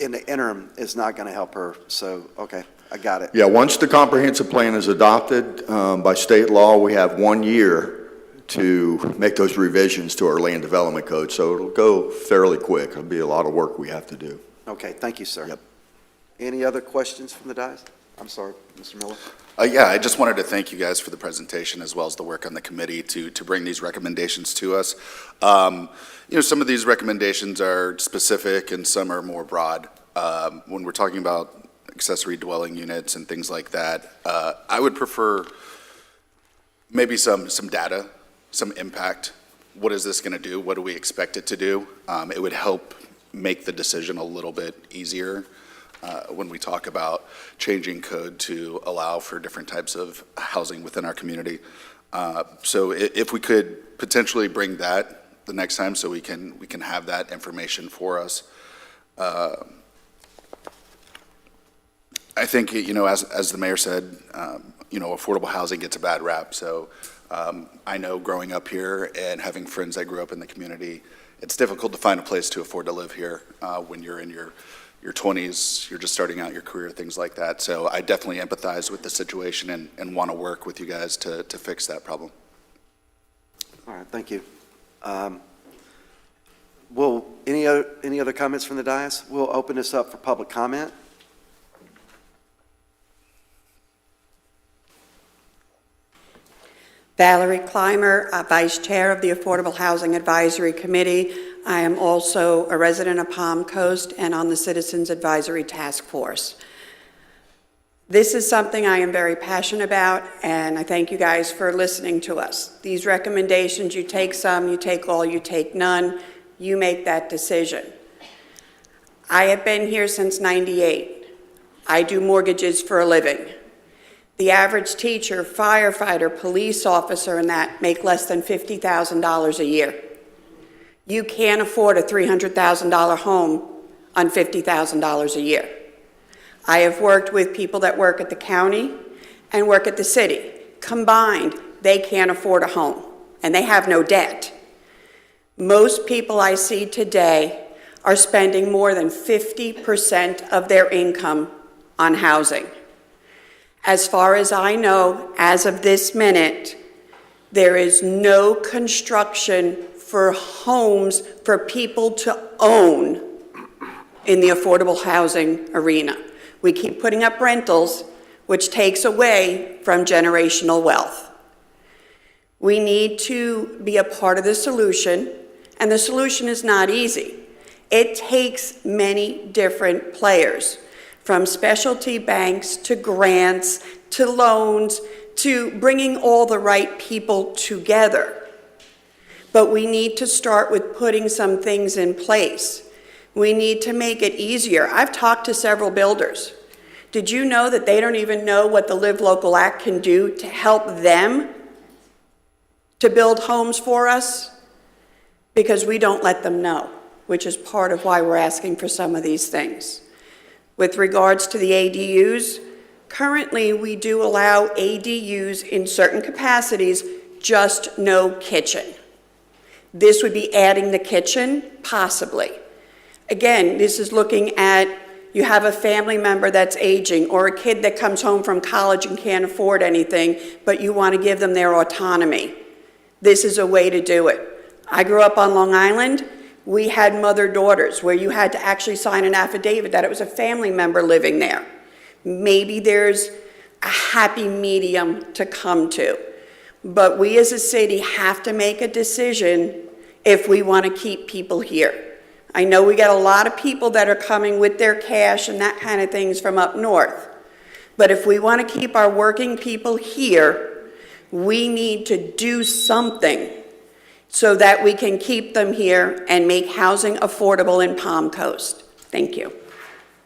Speaker 1: in the interim, it's not going to help her. So, okay, I got it.
Speaker 17: Yeah, once the comprehensive plan is adopted by state law, we have 1 year to make those revisions to our land development code. So it'll go fairly quick. It'll be a lot of work we have to do.
Speaker 1: Okay, thank you, sir.
Speaker 17: Yep.
Speaker 1: Any other questions from the dais? I'm sorry, Mr. Miller.
Speaker 19: Yeah, I just wanted to thank you guys for the presentation as well as the work on the committee to bring these recommendations to us. Some of these recommendations are specific and some are more broad. When we're talking about accessory dwelling units and things like that, I would prefer maybe some data, some impact. What is this going to do? What do we expect it to do? It would help make the decision a little bit easier. When we talk about changing code to allow for different types of housing within our community. So if we could potentially bring that the next time so we can have that information for us. I think, as the mayor said, affordable housing gets a bad rap. So I know growing up here and having friends that grew up in the community, it's difficult to find a place to afford to live here when you're in your 20s, you're just starting out your career, things like that. So I definitely empathize with the situation and want to work with you guys to fix that problem.
Speaker 1: All right, thank you. Any other comments from the dais? We'll open this up for public comment.
Speaker 20: Valerie Clymer, Vice Chair of the Affordable Housing Advisory Committee. I am also a resident of Palm Coast and on the Citizens Advisory Task Force. This is something I am very passionate about, and I thank you guys for listening to us. These recommendations, you take some, you take all, you take none. You make that decision. I have been here since '98. I do mortgages for a living. The average teacher, firefighter, police officer, and that make less than $50,000 a year. You can't afford a $300,000 home on $50,000 a year. I have worked with people that work at the county and work at the city. Combined, they can't afford a home, and they have no debt. Most people I see today are spending more than 50% of their income on housing. As far as I know, as of this minute, there is no construction for homes for people to own in the affordable housing arena. We keep putting up rentals, which takes away from generational wealth. We need to be a part of the solution, and the solution is not easy. It takes many different players, from specialty banks to grants to loans to bringing all the right people together. But we need to start with putting some things in place. We need to make it easier. I've talked to several builders. Did you know that they don't even know what the Live Local Act can do to help them to build homes for us? Because we don't let them know, which is part of why we're asking for some of these things. With regards to the ADUs, currently we do allow ADUs in certain capacities, just no kitchen. This would be adding the kitchen, possibly. Again, this is looking at, you have a family member that's aging or a kid that comes home from college and can't afford anything, but you want to give them their autonomy. This is a way to do it. I grew up on Long Island. We had mother-daughters where you had to actually sign an affidavit that it was a family member living there. Maybe there's a happy medium to come to. But we as a city have to make a decision if we want to keep people here. I know we got a lot of people that are coming with their cash and that kind of things from up north. But if we want to keep our working people here, we need to do something so that we can keep them here and make housing affordable in Palm Coast. Thank you.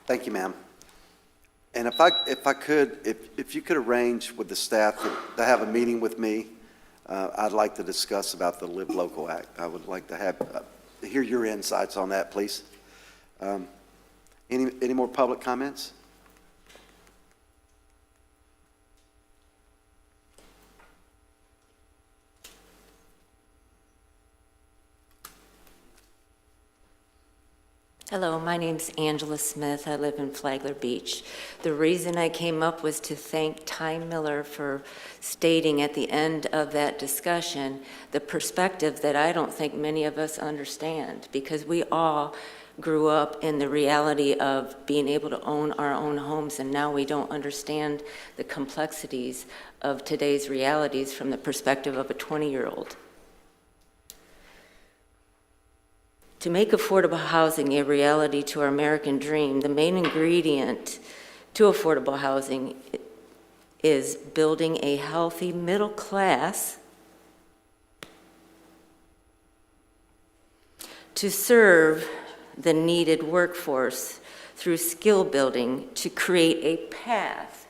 Speaker 1: Thank you, ma'am. And if you could arrange with the staff to have a meeting with me, I'd like to discuss about the Live Local Act. I would like to hear your insights on that, please. Any more public comments?
Speaker 21: Hello, my name's Angela Smith. I live in Flagler Beach. The reason I came up was to thank Ty Miller for stating at the end of that discussion the perspective that I don't think many of us understand, because we all grew up in the reality of being able to own our own homes, and now we don't understand the complexities of today's realities from the perspective of a 20-year-old. To make affordable housing a reality to our American dream, the main ingredient to affordable housing is building a healthy middle class to serve the needed workforce through skill building to create a path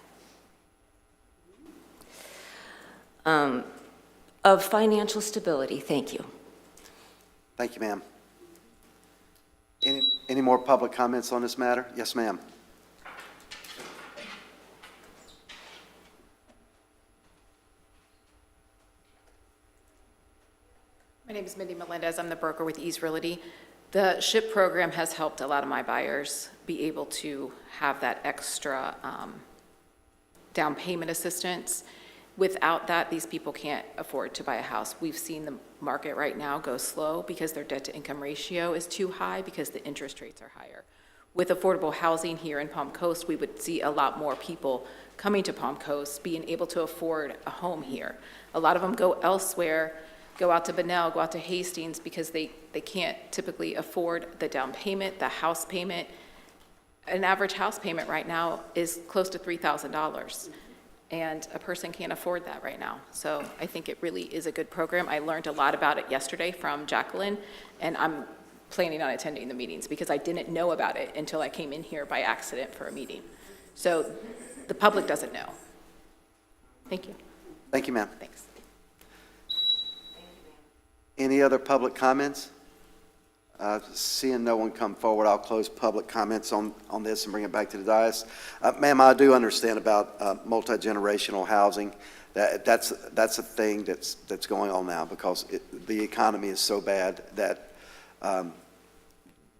Speaker 21: of financial stability. Thank you.
Speaker 1: Thank you, ma'am. Any more public comments on this matter? Yes, ma'am.
Speaker 22: My name is Mindy Melendez. I'm the broker with Ease Realty. The SHIP program has helped a lot of my buyers be able to have that extra down payment assistance. Without that, these people can't afford to buy a house. We've seen the market right now go slow because their debt-to-income ratio is too high because the interest rates are higher. With affordable housing here in Palm Coast, we would see a lot more people coming to Palm Coast, being able to afford a home here. A lot of them go elsewhere, go out to Bunnell, go out to Hastings because they can't typically afford the down payment, the house payment. An average house payment right now is close to $3,000. And a person can't afford that right now. So I think it really is a good program. I learned a lot about it yesterday from Jacqueline, and I'm planning on attending the meetings because I didn't know about it until I came in here by accident for a meeting. So the public doesn't know. Thank you.
Speaker 1: Thank you, ma'am.
Speaker 22: Thanks.
Speaker 1: Any other public comments? Seeing no one come forward, I'll close public comments on this and bring it back to the dais. Ma'am, I do understand about multi-generational housing. That's a thing that's going on now because the economy is so bad that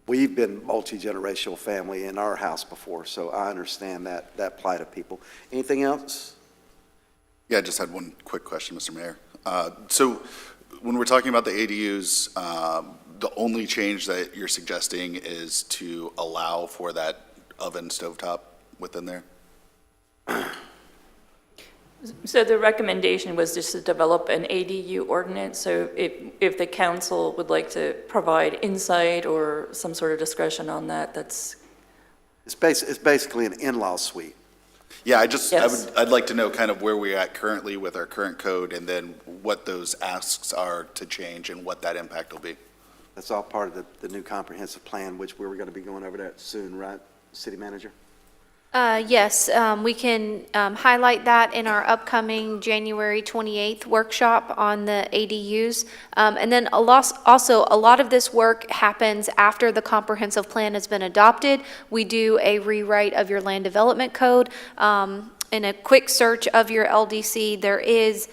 Speaker 1: we've been multi-generational family in our house before, so I understand that plight of people. Anything else?
Speaker 19: Yeah, I just had one quick question, Mr. Mayor. So when we're talking about the ADUs, the only change that you're suggesting is to allow for that oven stovetop within there?
Speaker 15: So the recommendation was just to develop an ADU ordinance, so if the council would like to provide insight or some sort of discretion on that, that's...
Speaker 1: It's basically an in-law suite.
Speaker 19: Yeah,
Speaker 15: Yes.
Speaker 19: I'd like to know kind of where we're at currently with our current code and then what those asks are to change and what that impact will be.
Speaker 1: That's all part of the new comprehensive plan, which we were going to be going over that soon, right, City Manager?
Speaker 7: Yes, we can highlight that in our upcoming January 28th workshop on the ADUs. And then also, a lot of this work happens after the comprehensive plan has been adopted. We do a rewrite of your land development code. In a quick search of your LDC, there is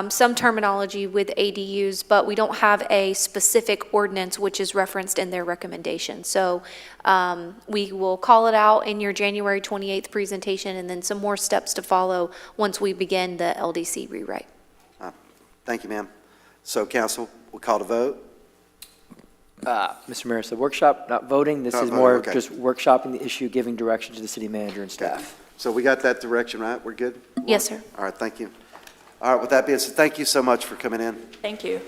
Speaker 7: some terminology with ADUs, but we don't have a specific ordinance which is referenced in their recommendation. So we will call it out in your January 28th presentation and then some more steps to follow once we begin the LDC rewrite.
Speaker 1: Thank you, ma'am. So council, we'll call to vote.
Speaker 12: Mr. Mayor, so workshop, not voting. This
Speaker 1: Not
Speaker 12: is
Speaker 1: voting,
Speaker 12: more
Speaker 1: okay.
Speaker 12: just workshopping the issue, giving direction to the city manager and staff.
Speaker 1: So we got that direction, right? We're good?
Speaker 7: Yes, sir.
Speaker 1: All right, thank you. All right, with that being said, thank you so much for coming in.
Speaker 15: Thank you.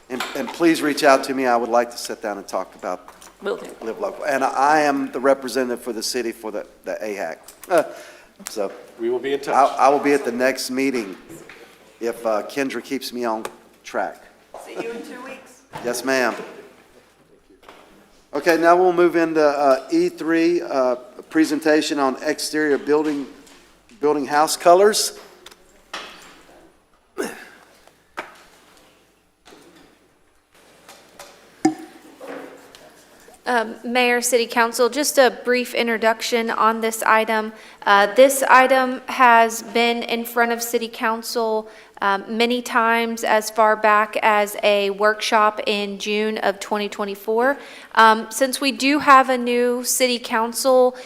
Speaker 1: And please reach out to me. I would like to sit down and talk about
Speaker 15: Will do.
Speaker 1: Live Local. And I am the representative for the city for the AHAC. So
Speaker 14: We will be in touch.
Speaker 1: I will be at the next meeting if Kendra keeps me on track.
Speaker 20: See you in 2 weeks.
Speaker 1: Yes, ma'am. Okay, now we'll move into E3, presentation on exterior building house colors.
Speaker 7: Mayor, City Council, just a brief introduction on this item. This item has been in front of City Council many times as far back as a workshop in June of 2024. Since we do have a new City Council,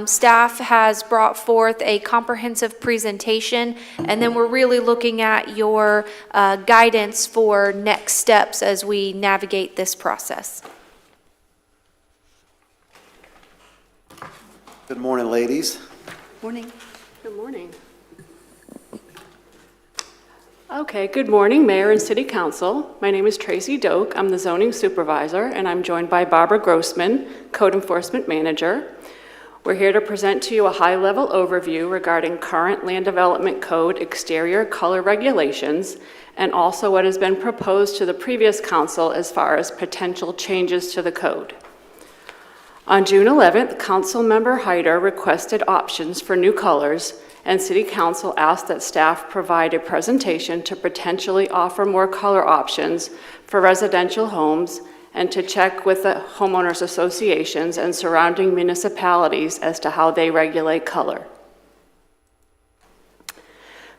Speaker 7: staff has brought forth a comprehensive presentation, and then we're really looking at your guidance for next steps as we navigate this process.
Speaker 1: Good morning, ladies.
Speaker 20: Morning.
Speaker 2: Good morning. Okay, good morning, Mayor and City Council. My name is Tracy Doak. I'm the zoning supervisor, and I'm joined by Barbara Grossman, Code Enforcement Manager. We're here to present to you a high-level overview regarding current Land Development Code exterior color regulations, and also what has been proposed to the previous council as far as potential changes to the code. On June 11th, Councilmember Hyder requested options for new colors, and City Council asked that staff provide a presentation to potentially offer more color options for residential homes and to check with the homeowners associations and surrounding municipalities as to how they regulate color.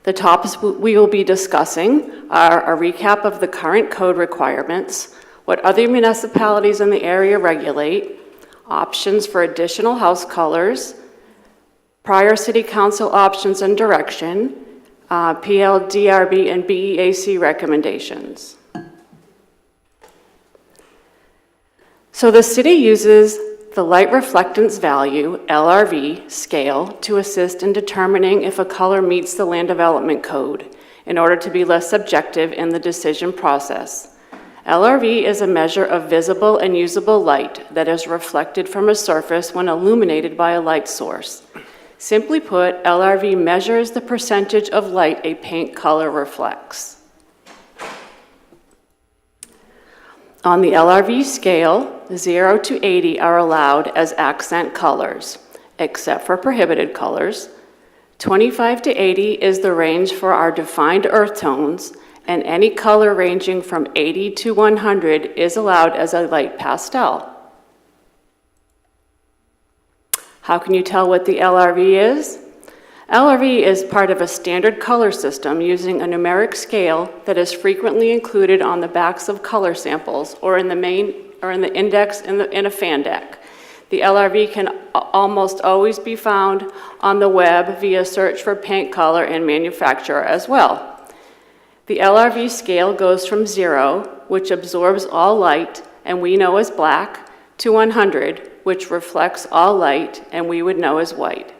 Speaker 2: The topics we will be discussing are a recap of the current code requirements, what other municipalities in the area regulate, options for additional house colors, prior City Council options and direction, PLDRB and BEAC recommendations. So the city uses the light reflectance value, LRV, scale to assist in determining if a color meets the Land Development Code in order to be less subjective in the decision process. LRV is a measure of visible and usable light that is reflected from a surface when illuminated by a light source. Simply put, LRV measures the percentage of light a paint color reflects. On the LRV scale, 0 to 80 are allowed as accent colors, except for prohibited colors. 25 to 80 is the range for our defined earth tones, and any color ranging from 80 to 100 is allowed as a light pastel. How can you tell what the LRV is? LRV is part of a standard color system using a numeric scale that is frequently included on the backs of color samples or in the index in a fan deck. The LRV can almost always be found on the web via search for paint color and manufacturer as well. The LRV scale goes from 0, which absorbs all light and we know as black, to 100, which reflects all light and we would know as white.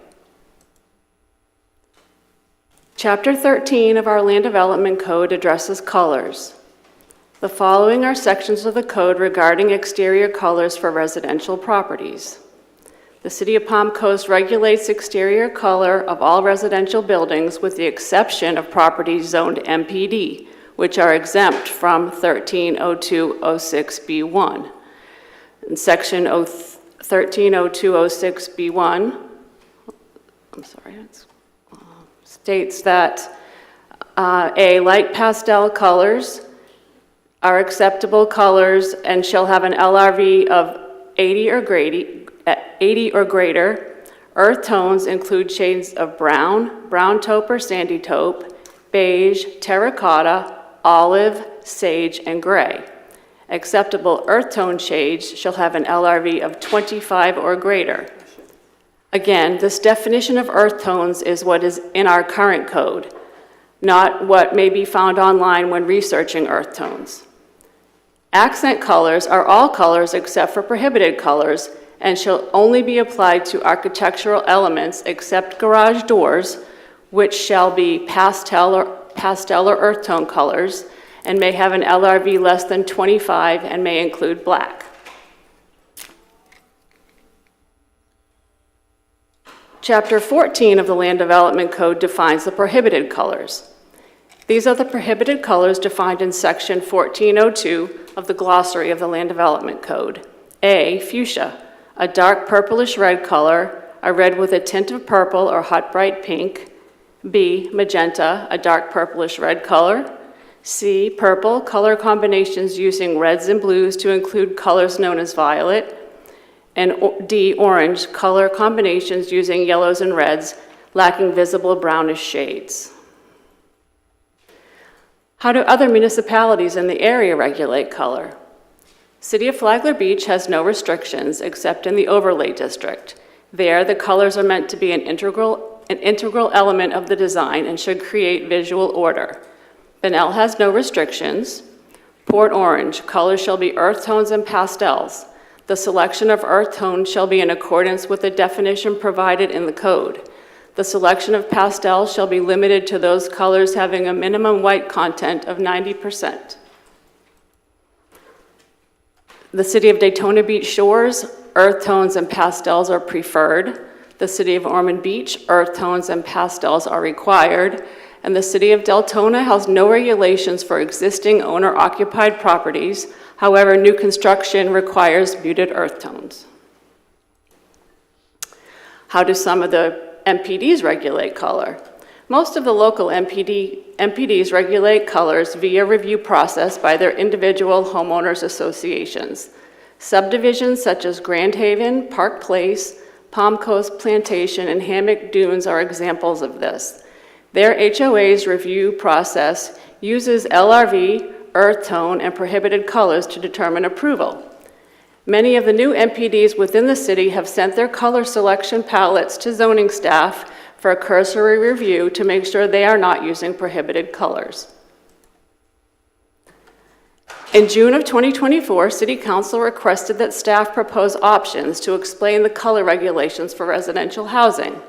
Speaker 2: Chapter 13 of our Land Development Code addresses colors. The following are sections of the code regarding exterior colors for residential properties. The City of Palm Coast regulates exterior color of all residential buildings with the exception of properties zoned MPD, which are exempt from 130206B1. In section 130206B1, states that light pastel colors are acceptable colors and shall have an LRV of 80 or greater. Earth tones include shades of brown, brown taupe or sandy taupe, beige, terracotta, olive, sage, and gray. Acceptable earth tone shades shall have an LRV of 25 or greater. Again, this definition of earth tones is what is in our current code, not what may be found online when researching earth tones. Accent colors are all colors except for prohibited colors and shall only be applied to architectural elements except garage doors, which shall be pastel or earth tone colors and may have an LRV less than 25 and may include black. Chapter 14 of the Land Development Code defines the prohibited colors. These are the prohibited colors defined in section 1402 of the glossary of the Land Development Code. A, fuchsia, a dark purplish red color, a red with a tint of purple or hot bright pink. B, magenta, a dark purplish red color. C, purple, color combinations using reds and blues to include colors known as violet. And D, orange, color combinations using yellows and reds, lacking visible brownish shades. How do other municipalities in the area regulate color? City of Flagler Beach has no restrictions except in the overlay district. There, the colors are meant to be an integral element of the design and should create visual order. Bunnell has no restrictions. Port Orange, colors shall be earth tones and pastels. The selection of earth tones shall be in accordance with the definition provided in the code. The selection of pastels shall be limited to those colors having a minimum white content of 90%. The City of Daytona Beach Shores, earth tones and pastels are preferred. The City of Ormond Beach, earth tones and pastels are required. And the City of Deltona has no regulations for existing owner-occupied properties. However, new construction requires muted earth tones. How do some of the MPDs regulate color? Most of the local MPDs regulate colors via review process by their individual homeowners associations. Subdivisions such as Grand Haven, Park Place, Palm Coast Plantation, and Hammock Dunes are examples of this. Their HOA's review process uses LRV, earth tone, and prohibited colors to determine approval. Many of the new MPDs within the city have sent their color selection palettes to zoning staff for a cursory review to make sure they are not using prohibited colors. In June of 2024, City Council requested that staff propose options to explain the color regulations for residential housing.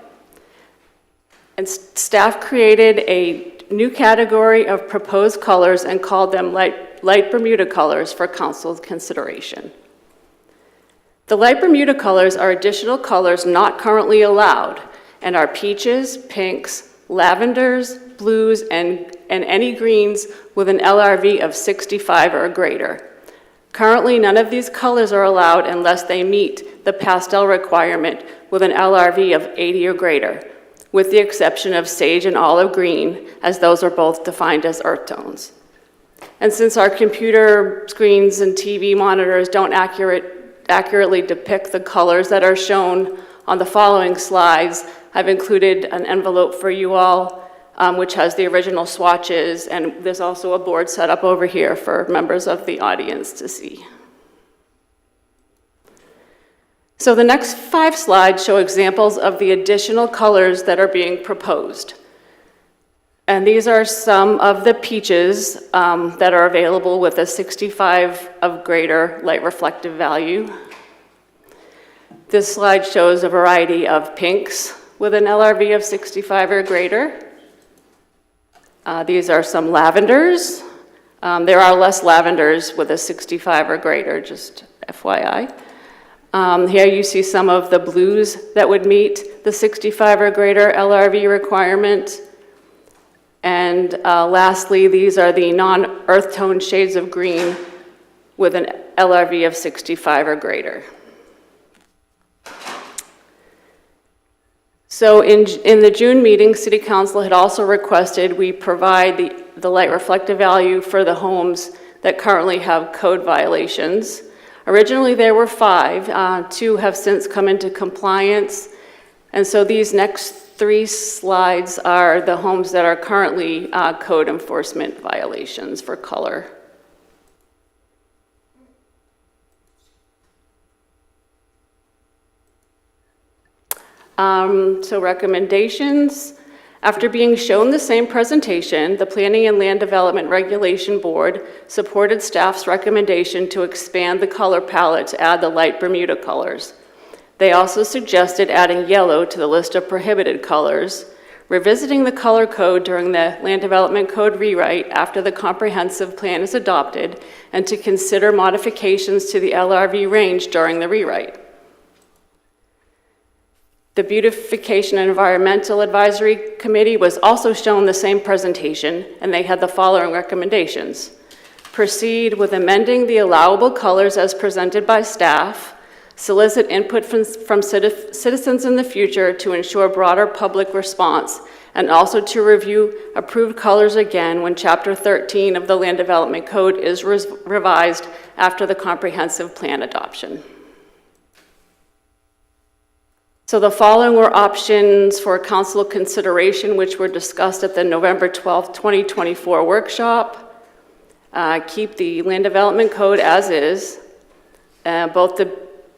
Speaker 2: And staff created a new category of proposed colors and called them light Bermuda colors for council's consideration. The light Bermuda colors are additional colors not currently allowed and are peaches, pinks, lavenders, blues, and any greens with an LRV of 65 or greater. Currently, none of these colors are allowed unless they meet the pastel requirement with an LRV of 80 or greater, with the exception of sage and olive green, as those are both defined as earth tones. And since our computer screens and TV monitors don't accurately depict the colors that are shown on the following slides, I've included an envelope for you all, which has the original swatches, and there's also a board set up over here for members of the audience to see. So the next 5 slides show examples of the additional colors that are being proposed. And these are some of the peaches that are available with a 65 of greater light reflective value. This slide shows a variety of pinks with an LRV of 65 or greater. These are some lavenders. There are less lavenders with a 65 or greater, just FYI. Here you see some of the blues that would meet the 65 or greater LRV requirement. And lastly, these are the non-earth tone shades of green with an LRV of 65 or greater. So in the June meeting, City Council had also requested we provide the light reflective value for the homes that currently have code violations. Originally, there were 5. 2 have since come into compliance. And so these next 3 slides are the homes that are currently code enforcement violations for color. So recommendations. After being shown the same presentation, the Planning and Land Development Regulation Board supported staff's recommendation to expand the color palette to add the light Bermuda colors. They also suggested adding yellow to the list of prohibited colors, revisiting the color code during the Land Development Code rewrite after the comprehensive plan is adopted, and to consider modifications to the LRV range during the rewrite. The Beautification and Environmental Advisory Committee was also shown the same presentation, and they had the following recommendations. Proceed with amending the allowable colors as presented by staff, solicit input from citizens in the future to ensure broader public response, and also to review approved colors again when Chapter 13 of the Land Development Code is revised after the comprehensive plan adoption. So the following were options for council consideration, which were discussed at the November 12th, 2024 workshop. Keep the Land Development Code as is. Both the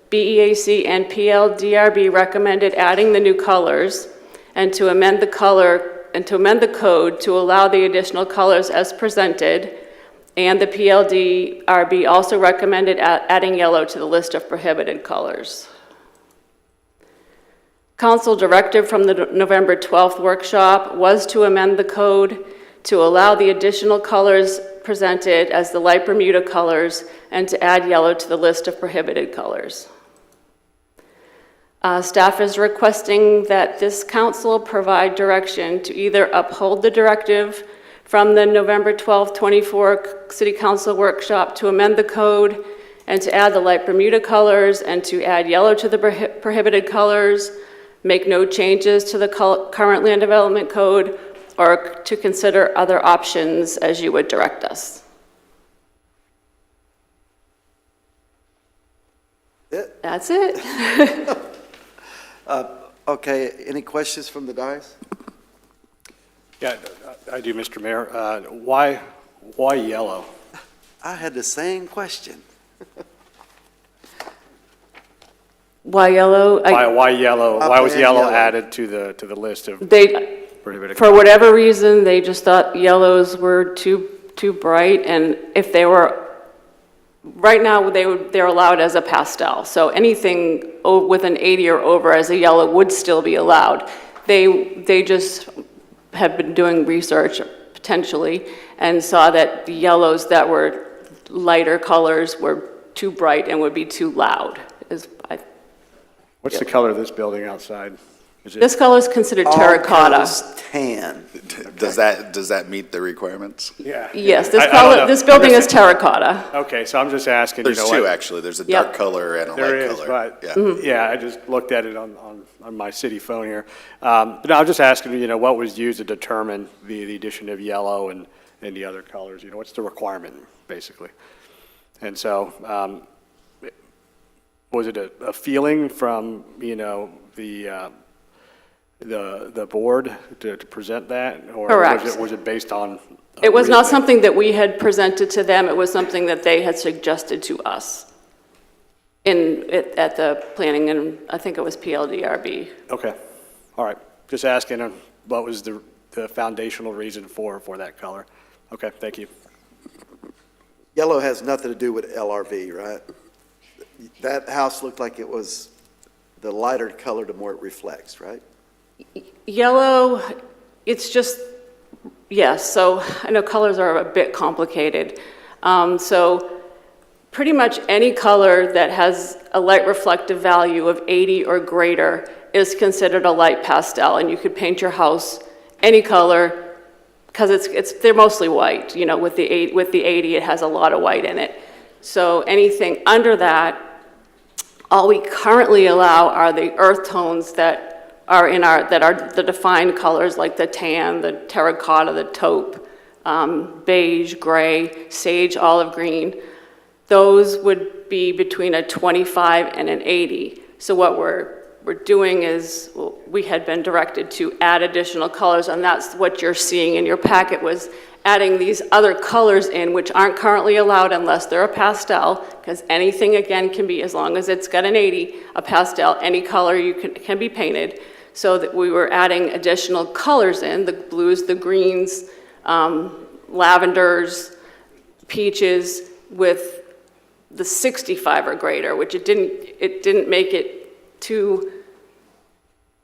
Speaker 2: BEAC and PLDRB recommended adding the new colors and to amend the code to allow the additional colors as presented. And the PLDRB also recommended adding yellow to the list of prohibited colors. Council directive from the November 12th workshop was to amend the code to allow the additional colors presented as the light Bermuda colors and to add yellow to the list of prohibited colors. Staff is requesting that this council provide direction to either uphold the directive from the November 12th, 24 City Council workshop to amend the code and to add the light Bermuda colors and to add yellow to the prohibited colors, make no changes to the current Land Development Code, or to consider other options as you would direct us. That's it.
Speaker 1: Okay, any questions from the dais?
Speaker 10: Yeah, I do, Mr. Mayor. Why yellow?
Speaker 1: I had the same question.
Speaker 2: Why yellow?
Speaker 10: Why yellow? Why was
Speaker 1: and
Speaker 10: yellow
Speaker 1: yellow.
Speaker 10: added to the list of prohibited?
Speaker 2: For whatever reason, they just thought yellows were too bright, and if they were, right now they're allowed as a pastel. So anything with an 80 or over as a yellow would still be allowed. They just have been doing research potentially and saw that the yellows that were lighter colors were too bright and would be too loud.
Speaker 10: What's the color of this building outside?
Speaker 2: This color is considered terracotta.
Speaker 1: All colors tan.
Speaker 19: Does that meet the requirements?
Speaker 10: Yeah.
Speaker 2: Yes,
Speaker 10: I don't know.
Speaker 2: this building is terracotta.
Speaker 10: Okay, so I'm just asking.
Speaker 19: There's
Speaker 10: you know,
Speaker 19: two, actually. There's a dark color and a
Speaker 10: There
Speaker 19: light
Speaker 10: is,
Speaker 19: color.
Speaker 10: but
Speaker 19: Yeah.
Speaker 10: yeah, I just looked at it on my city phone here. But I'm just asking, what was used to determine the addition of yellow and the other colors? What's the requirement, basically? And so, was it a feeling from, the the board to present that? Or
Speaker 2: Correct.
Speaker 10: was it based on?
Speaker 2: It was not something that we had presented to them, it was something that they had suggested to us at the planning, and I think it was PLDRB.
Speaker 10: Okay, all right. Just asking what was the foundational reason for that color? Okay, thank you.
Speaker 1: Yellow has nothing to do with LRV, right? That house looked like it was the lighter color, the more it reflects, right?
Speaker 2: Yellow, it's just, yes, so I know colors are a bit complicated. So pretty much any color that has a light reflective value of 80 or greater is considered a light pastel, and you could paint your house any color because they're mostly white. You know, with the 80, it has a lot of white in it. So anything under that, all we currently allow are the earth tones that are the defined colors, like the tan, the terracotta, the taupe, beige, gray, sage, olive green. Those would be between a 25 and an 80. So what we're doing is, we had been directed to add additional colors, and that's what you're seeing in your packet, was adding these other colors in, which aren't currently allowed unless they're a pastel, because anything, again, can be, as long as it's got an 80, a pastel, any color can be painted. So that we were adding additional colors in, the blues, the greens, lavenders, peaches, with the 65 or greater, which it didn't make it too,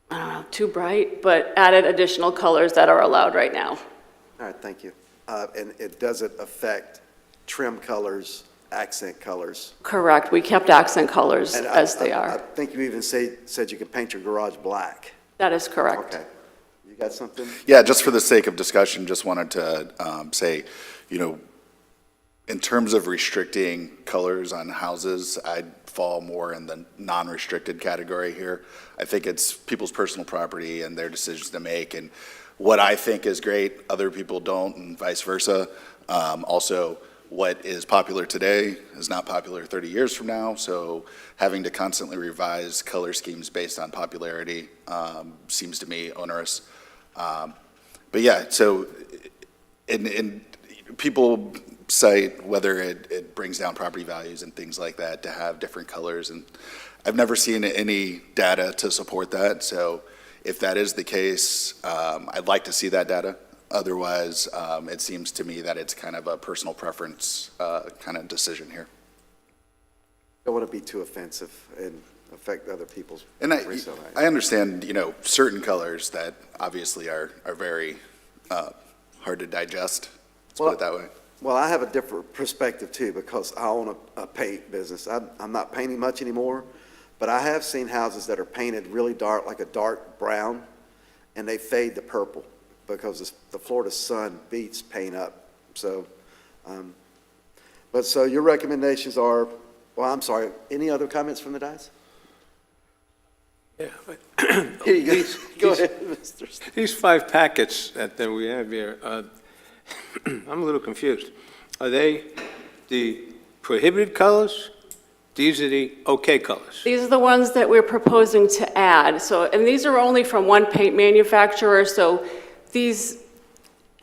Speaker 2: I don't know, too bright, but added additional colors that are allowed right now.
Speaker 1: All right, thank you. And it doesn't affect trim colors, accent colors?
Speaker 2: Correct. We kept accent colors
Speaker 1: And
Speaker 2: as they
Speaker 1: I
Speaker 2: are.
Speaker 1: think you even said you could paint your garage black.
Speaker 2: That is correct.
Speaker 1: Okay. You got something?
Speaker 19: Yeah, just for the sake of discussion, just wanted to say, you know, in terms of restricting colors on houses, I'd fall more in the non-restricted category here. I think it's people's personal property and their decisions to make, and what I think is great, other people don't, and vice versa. Also, what is popular today is not popular 30 years from now, so having to constantly revise color schemes based on popularity seems to me onerous. But yeah, so and people cite whether it brings down property values and things like that to have different colors, and I've never seen any data to support that. So if that is the case, I'd like to see that data. Otherwise, it seems to me that it's kind of a personal preference kind of decision here.
Speaker 1: Don't want to be too offensive and affect other people's
Speaker 19: And
Speaker 1: resale value.
Speaker 19: I understand, you know, certain colors that obviously are very hard to digest. Let's put it that way.
Speaker 1: Well, I have a different perspective too, because I own a paint business. I'm not painting much anymore, but I have seen houses that are painted really dark, like a dark brown, and they fade to purple because the Florida sun beats paint up. So, so your recommendations are, well, I'm sorry, any other comments from the dais?
Speaker 18: Yeah, but
Speaker 1: Here you go. Go ahead, Mr. Stevens.
Speaker 18: these 5 packets that we have here, I'm a little confused. Are they the prohibited colors? These are the okay colors?
Speaker 2: These are the ones that we're proposing to add. So, and these are only from one paint manufacturer, so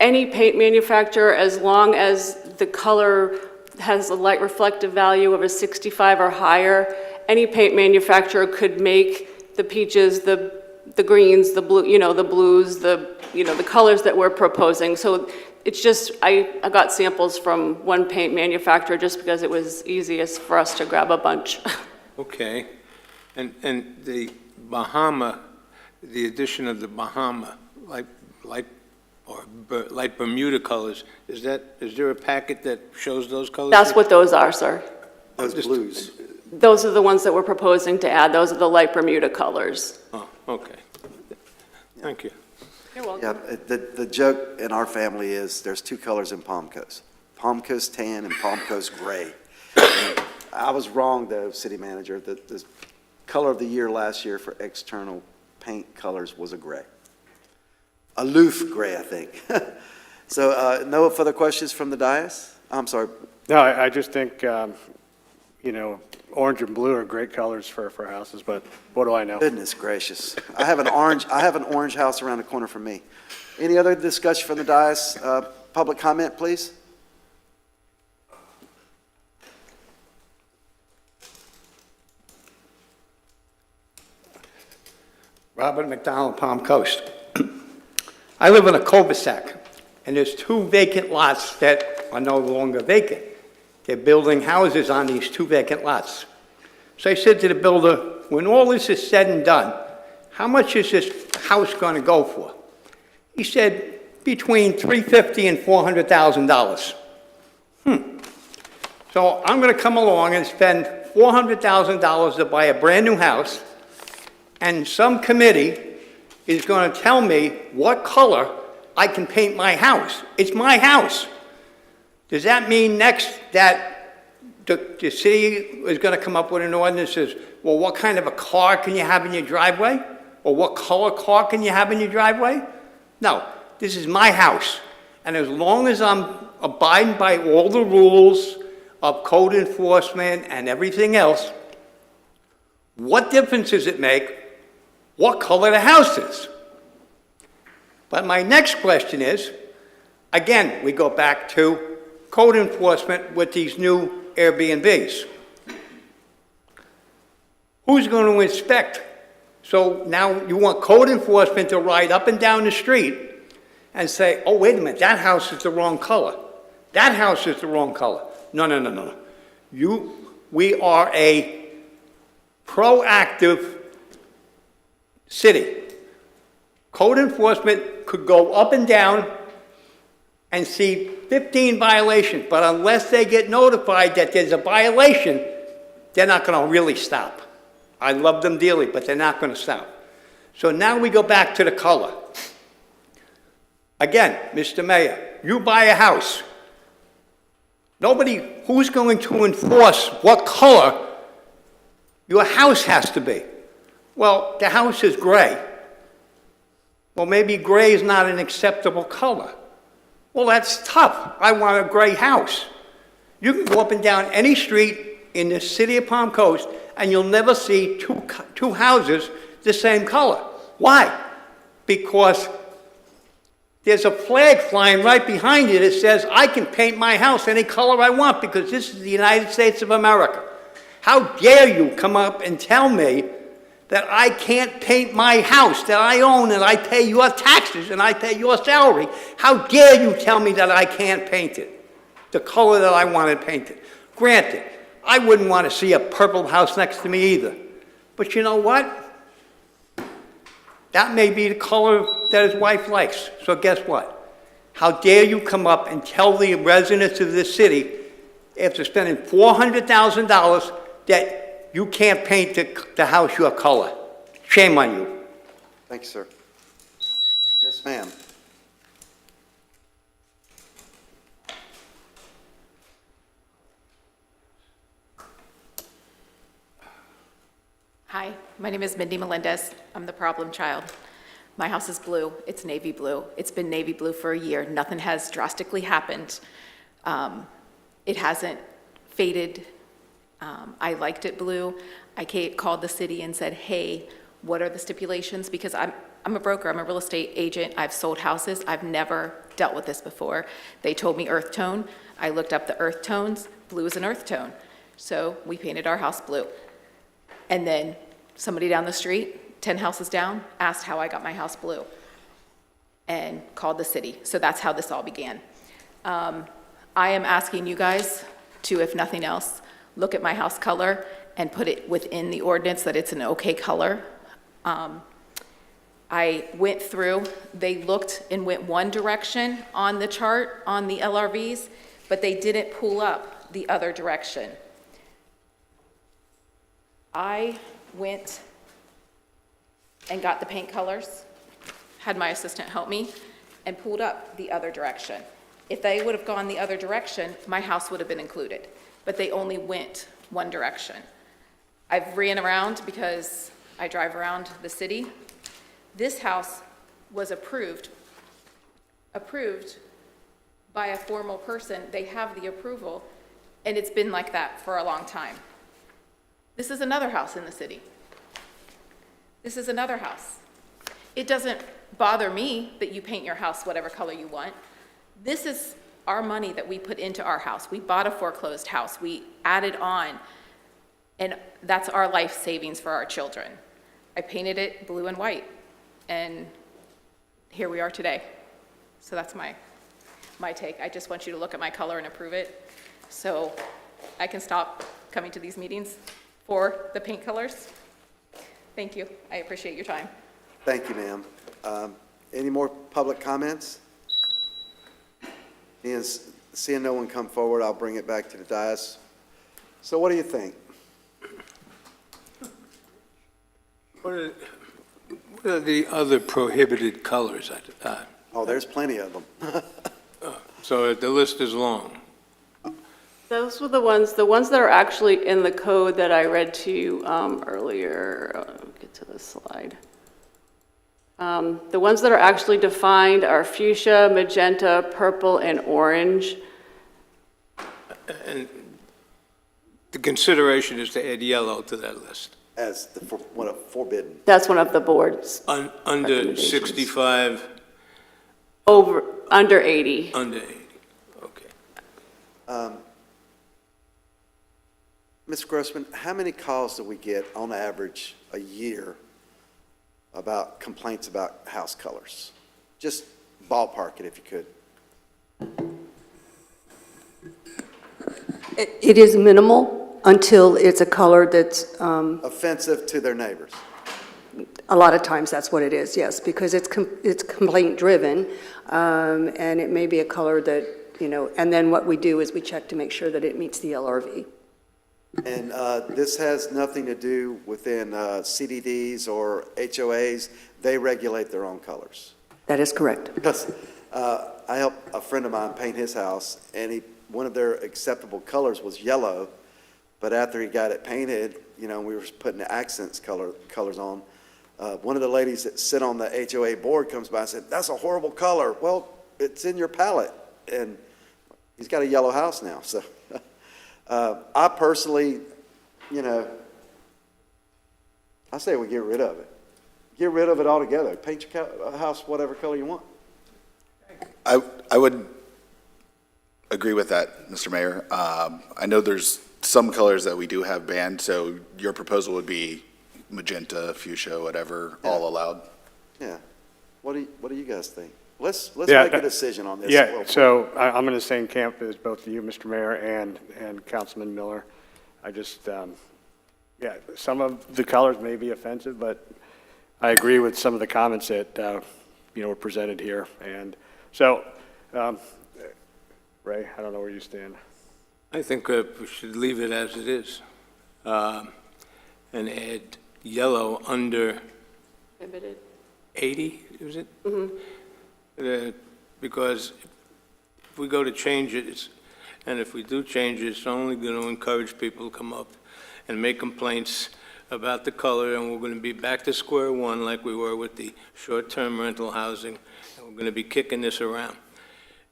Speaker 2: any paint manufacturer, as long as the color has a light reflective value of a 65 or higher, any paint manufacturer could make the peaches, the greens, the blue, the blues, the colors that we're proposing. So it's just, I got samples from one paint manufacturer just because it was easiest for us to grab a bunch.
Speaker 18: Okay. And the Bahama, the addition of the Bahama, light Bermuda colors, is there a packet that shows those colors?
Speaker 2: That's what those are, sir.
Speaker 1: Those blues.
Speaker 2: Those are the ones that we're proposing to add. Those are the light Bermuda colors.
Speaker 18: Oh, okay. Thank you.
Speaker 2: You're welcome.
Speaker 1: Yeah, the joke in our family is there's 2 colors in Palm Coast. Palm Coast tan and Palm Coast gray. And I was wrong, though, city manager, that the color of the year last year for external paint colors was a gray. Aloof gray, I think. So no further questions from the dais? I'm sorry.
Speaker 10: No, I just think, you know, orange and blue are great colors for houses, but what do I know?
Speaker 1: Goodness gracious. I have an orange house around the corner from me. Any other discussion from the dais? Public comment, please?
Speaker 5: Robert McDonald, Palm Coast. I live in a cul-de-sac, and there's 2 vacant lots that are no longer vacant. They're building houses on these 2 vacant lots. So I said to the builder, when all this is said and done, how much is this house going to go for? He said, between $350,000 and $400,000. So I'm going to come along and spend $400,000 to buy a brand-new house, and some committee is going to tell me what color I can paint my house. It's my house. Does that mean next that the city is going to come up with an ordinance that says, well, what kind of a car can you have in your driveway? Or what color car can you have in your driveway? No, this is my house. And as long as I'm abiding by all the rules of code enforcement and everything else, what difference does it make what color the house is? But my next question is, again, we go back to code enforcement with these new Airbnbs. Who's going to inspect? So now you want code enforcement to ride up and down the street and say, oh, wait a minute, that house is the wrong color. That house is the wrong color. No. We are a proactive city. Code enforcement could go up and down and see 15 violations, but unless they get notified that there's a violation, they're not going to really stop. I love them dearly, but they're not going to stop. So now we go back to the color. Again, Mr. Mayor, you buy a house. Who's going to enforce what color your house has to be? Well, the house is gray. Well, maybe gray is not an acceptable color. Well, that's tough. I want a gray house. You can go up and down any street in the city of Palm Coast, and you'll never see two houses the same color. Why? Because there's a flag flying right behind you that says, I can paint my house any color I want because this is the United States of America. How dare you come up and tell me that I can't paint my house that I own and I pay your taxes and I pay your salary? How dare you tell me that I can't paint it the color that I want it painted? Granted, I wouldn't want to see a purple house next to me either. But you know what? That may be the color that his wife likes. So guess what? How dare you come up and tell the residents of this city, after spending $400,000, that you can't paint the house your color? Shame on you.
Speaker 1: Thank you, sir. Yes, ma'am.
Speaker 22: Hi, my name is Mindy Melendez. I'm the problem child. My house is blue. It's navy blue. It's been navy blue for a year. Nothing has drastically happened. It hasn't faded. I liked it blue. I called the city and said, hey, what are the stipulations? Because I'm a broker. I'm a real estate agent. I've sold houses. I've never dealt with this before. They told me earth tone. I looked up the earth tones. Blue is an earth tone. So we painted our house blue. And then somebody down the street, 10 houses down, asked how I got my house blue and called the city. So that's how this all began. I am asking you guys to, if nothing else, look at my house color and put it within the ordinance that it's an okay color. I went through, they looked and went one direction on the chart on the LRVs, but they didn't pull up the other direction. I went and got the paint colors, had my assistant help me, and pulled up the other direction. If they would have gone the other direction, my house would have been included, but they only went one direction. I've ran around because I drive around the city. This house was approved by a formal person. They have the approval, and it's been like that for a long time. This is another house in the city. This is another house. It doesn't bother me that you paint your house whatever color you want. This is our money that we put into our house. We bought a foreclosed house. We added on, and that's our life savings for our children. I painted it blue and white, and here we are today. So that's my take. I just want you to look at my color and approve it, so I can stop coming to these meetings for the paint colors. Thank you. I appreciate your time.
Speaker 1: Thank you, ma'am. Any more public comments? Seeing no one come forward, I'll bring it back to the dais. So what do you think?
Speaker 18: What are the other prohibited colors?
Speaker 1: Oh, there's plenty of them.
Speaker 18: So the list is long.
Speaker 2: Those were the ones that are actually in the code that I read to you earlier. Get to this slide. The ones that are actually defined are fuchsia, magenta, purple, and orange.
Speaker 18: And the consideration is to add yellow to that list.
Speaker 1: As one of forbidden.
Speaker 2: That's one of the board's.
Speaker 18: Under
Speaker 2: recommendations.
Speaker 18: 65,
Speaker 2: Under 80.
Speaker 18: under 80. Okay.
Speaker 1: Ms. Grossman, how many calls do we get on average a year about complaints about house colors? Just ballpark it if you could.
Speaker 3: It is minimal until it's a color that's,
Speaker 1: Offensive to their neighbors.
Speaker 3: a lot of times that's what it is, yes, because it's complaint-driven, and it may be a color that, and then what we do is we check to make sure that it meets the LRV.
Speaker 1: And this has nothing to do within CDDs or HOAs. They regulate their own colors.
Speaker 3: That is correct.
Speaker 1: Because I helped a friend of mine paint his house, and one of their acceptable colors was yellow, but after he got it painted, we were putting the accents colors on. One of the ladies that sit on the HOA board comes by and said, "That's a horrible color." Well, it's in your palette, and he's got a yellow house now, so. I personally, I say we get rid of it. Get rid of it altogether. Paint your house whatever color you want.
Speaker 19: I would agree with that, Mr. Mayor. I know there's some colors that we do have banned, so your proposal would be magenta, fuchsia, whatever, all allowed.
Speaker 1: Yeah. What do you guys think? Let's
Speaker 10: Yeah,
Speaker 1: make a decision on this.
Speaker 10: Yeah, so I'm in the same camp as both of you, Mr. Mayor, and Councilman Miller. I just, some of the colors may be offensive, but I agree with some of the comments that, were presented here. And so, Ray, I don't know where you stand.
Speaker 18: I think we should leave it as it is, and add yellow under
Speaker 2: Prohibited.
Speaker 18: 80, is it?
Speaker 2: Mm-hmm.
Speaker 18: Because if we go to change it, and if we do change it, it's only going to encourage people to come up and make complaints about the color, and we're going to be back to square one like we were with the short-term rental housing, and we're going to be kicking this around.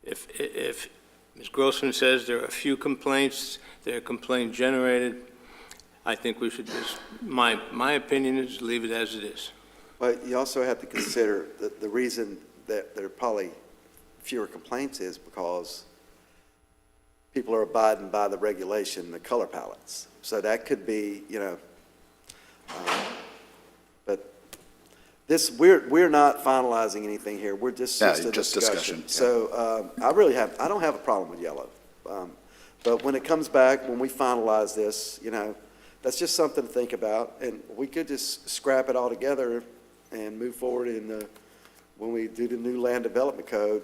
Speaker 18: If Ms. Grossman says there are a few complaints, they're complaint generated, I think we should just, my opinion is leave it as it is.
Speaker 1: But you also have to consider the reason that there are probably fewer complaints is because people are abiding by the regulation, the color palettes. So that could be, but we're not finalizing anything here. We're just a discussion.
Speaker 19: Yeah.
Speaker 1: So I don't have a problem with yellow. But when it comes back, when we finalize this, that's just something to think about. And we could just scrap it all together and move forward when we do the new land development code,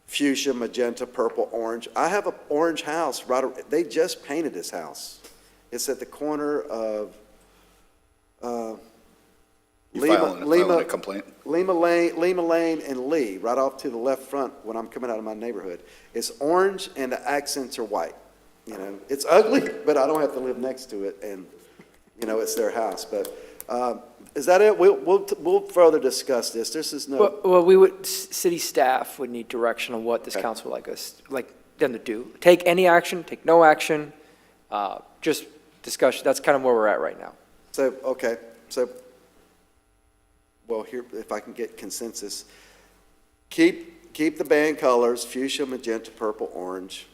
Speaker 1: fuchsia, magenta, purple, orange. I have an orange house they just painted this house. It's at the corner of
Speaker 19: Filing a complaint?
Speaker 1: Lima Lane and Lee, right off to the left front when I'm coming out of my neighborhood. It's orange and the accents are white. It's ugly, but I don't have to live next to it, and it's their house. But is that it? We'll further discuss this. This is no.
Speaker 12: Well, city staff would need direction on what this council would like them to do. Take any action, take no action, just discussion, that's kind of where we're at right now.
Speaker 1: So, okay, so, well, here, if I can get consensus, keep the band colors, fuchsia, magenta, purple, orange,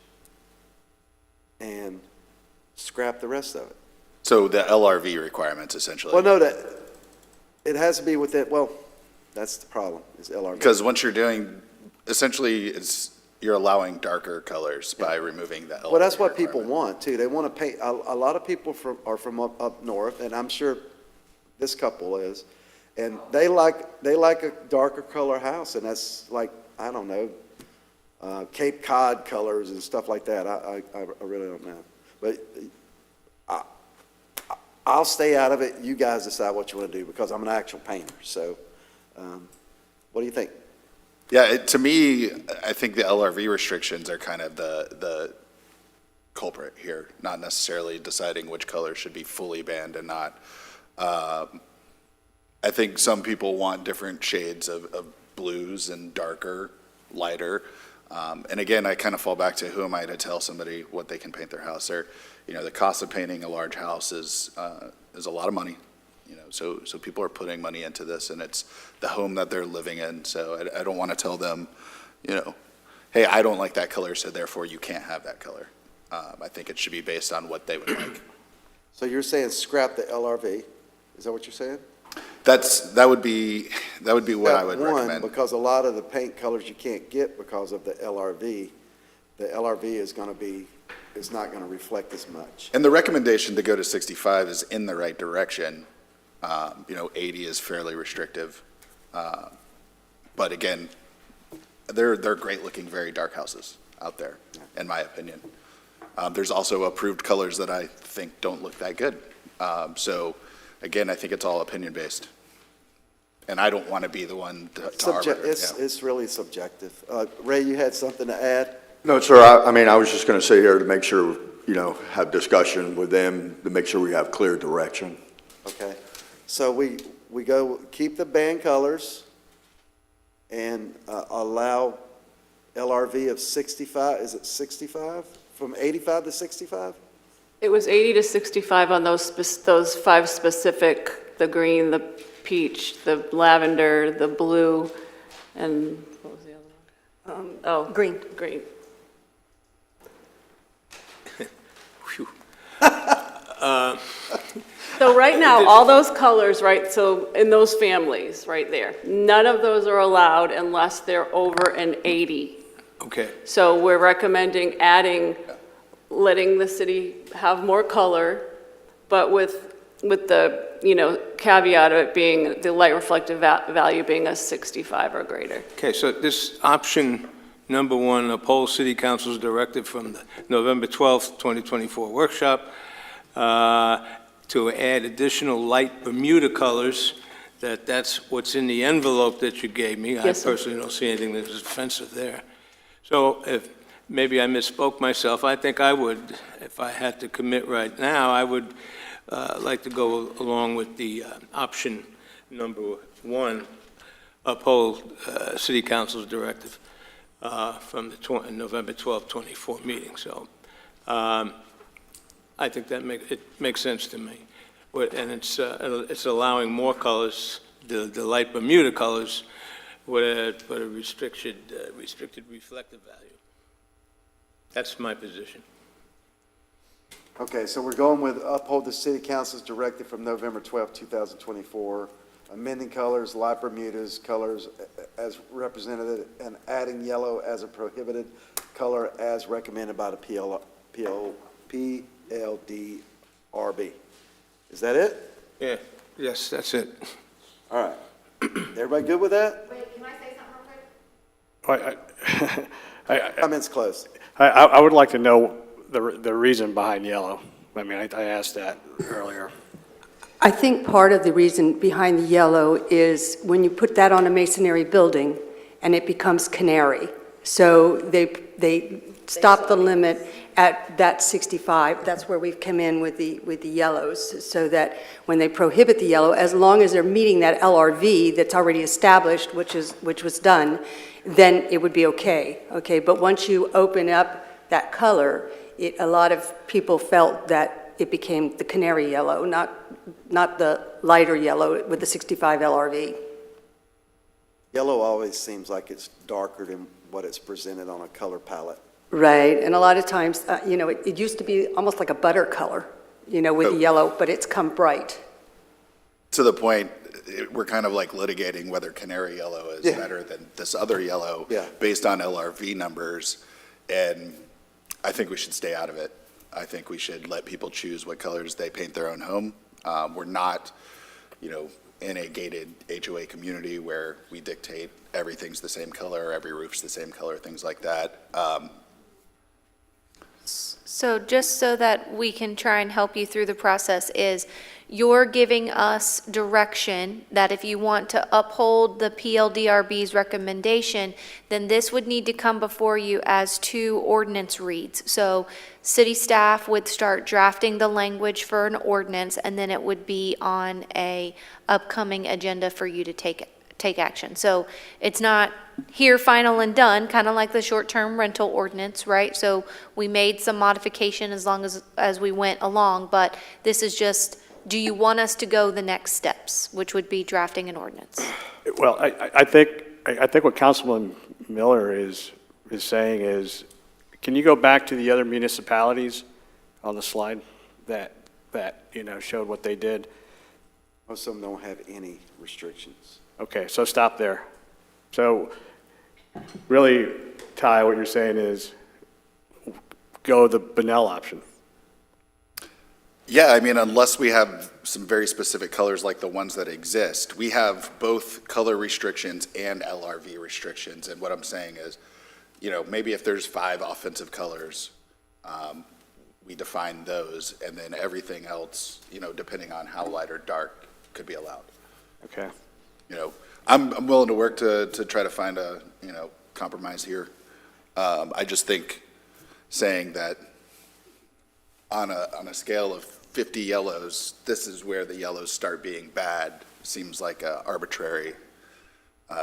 Speaker 1: and scrap the rest of it.
Speaker 19: So the LRV requirements essentially.
Speaker 1: Well, no, it has to be within, well, that's the problem, is LRV.
Speaker 19: Because once you're doing, essentially, you're allowing darker colors by removing the LRV.
Speaker 1: Well, that's what people want, too. They want to paint, a lot of people are from up north, and I'm sure this couple is, and they like a darker color house, and that's like, I don't know, Cape Cod colors and stuff like that. I really don't know. But I'll stay out of it. You guys decide what you want to do, because I'm an actual painter. So what do you think?
Speaker 19: Yeah, to me, I think the LRV restrictions are kind of the culprit here, not necessarily deciding which color should be fully banned and not. I think some people want different shades of blues and darker, lighter. And again, I kind of fall back to who am I to tell somebody what they can paint their house. The cost of painting a large house is a lot of money. So people are putting money into this, and it's the home that they're living in. So I don't want to tell them, hey, I don't like that color, so therefore you can't have that color. I think it should be based on what they would like.
Speaker 1: So you're saying scrap the LRV? Is that what you're saying?
Speaker 19: That would be what I would
Speaker 1: One,
Speaker 19: recommend.
Speaker 1: because a lot of the paint colors you can't get because of the LRV. The LRV is not going to reflect as much.
Speaker 19: And the recommendation to go to 65 is in the right direction. 80 is fairly restrictive. But again, they're great looking, very dark houses out there, in my opinion. There's also approved colors that I think don't look that good. So again, I think it's all opinion based. And I don't want to be the one to arbiter.
Speaker 1: It's really subjective. Ray, you had something to add?
Speaker 17: No, sir, I was just going to sit here to make sure, have discussion with them to make sure we have clear direction.
Speaker 1: Okay. So we go, keep the band colors and allow LRV of 65, is it 65? From 85 to 65?
Speaker 2: It was 80 to 65 on those five specific, the green, the peach, the lavender, the blue, and what was the other one?
Speaker 3: Green.
Speaker 2: Green. So right now, all those colors, right, so in those families, right there, none of those are allowed unless they're over an 80.
Speaker 18: Okay.
Speaker 2: So we're recommending letting the city have more color, but with the, caveat of it being, the light reflective value being a 65 or greater.
Speaker 18: Okay, so this option number one, uphold City Council's directive from the November 12th, 2024 workshop, to add additional light Bermuda colors, that's what's in the envelope that you gave me.
Speaker 2: Yes,
Speaker 18: I personally don't see anything that's offensive there. So if maybe I misspoke myself, I think I would, if I had to commit right now, I would like to go along with the option number one, uphold City Council's directive from the November 12th, 24 meeting. So I think that makes sense to me. And it's allowing more colors, the light Bermuda colors, with a restricted reflective value. That's my position.
Speaker 1: Okay, so we're going with uphold the city council's directive from November 12, 2024, amending colors, light Bermudas colors as represented, and adding yellow as a prohibited color as recommended by the PLDRB. Is that it?
Speaker 18: Yeah, yes, that's it.
Speaker 1: All right. Everybody good with that?
Speaker 22: Wait, can I say something real quick?
Speaker 1: Comments closed.
Speaker 10: I would like to know the reason behind yellow. I asked that earlier.
Speaker 3: I think part of the reason behind the yellow is when you put that on a masonry building and it becomes canary. So they stop the limit at that 65. That's where we've come in with the yellows, so that when they prohibit the yellow, as long as they're meeting that LRV that's already established, which was done, then it would be okay. Okay, but once you open up that color, a lot of people felt that it became the canary yellow, not the lighter yellow with the 65 LRV.
Speaker 1: Yellow always seems like it's darker than what it's presented on a color palette.
Speaker 3: Right, and a lot of times, it used to be almost like a butter color, with the yellow, but it's come bright.
Speaker 19: To the point, we're kind of like litigating whether canary yellow is better than this other yellow based on LRV numbers, and I think we should stay out of it. I think we should let people choose what colors they paint their own home. We're not, in a gated HOA community where we dictate everything's the same color, every roof's the same color, things like that.
Speaker 7: So just so that we can try and help you through the process is, you're giving us direction that if you want to uphold the PLDRB's recommendation, then this would need to come before you as 2 ordinance reads. So city staff would start drafting the language for an ordinance, and then it would be on a upcoming agenda for you to take action. So it's not here, final and done, kind of like the short-term rental ordinance, right? So we made some modification as we went along, but this is just, do you want us to go the next steps, which would be drafting an ordinance?
Speaker 10: Well, I think what Councilman Miller is saying is, can you go back to the other municipalities on the slide that showed what they did?
Speaker 1: Most of them don't have any restrictions.
Speaker 10: Okay, so stop there. So really, Ty, what you're saying is go the Bunnell option.
Speaker 19: Yeah, I mean, unless we have some very specific colors like the ones that exist, we have both color restrictions and LRV restrictions. And what I'm saying is, maybe if there's 5 offensive colors, we define those, and then everything else, depending on how light or dark, could be allowed.
Speaker 10: Okay.
Speaker 19: I'm willing to work to try to find a, compromise here. I just think saying that on a scale of 50 yellows, this is where the yellows start being bad, seems like an arbitrary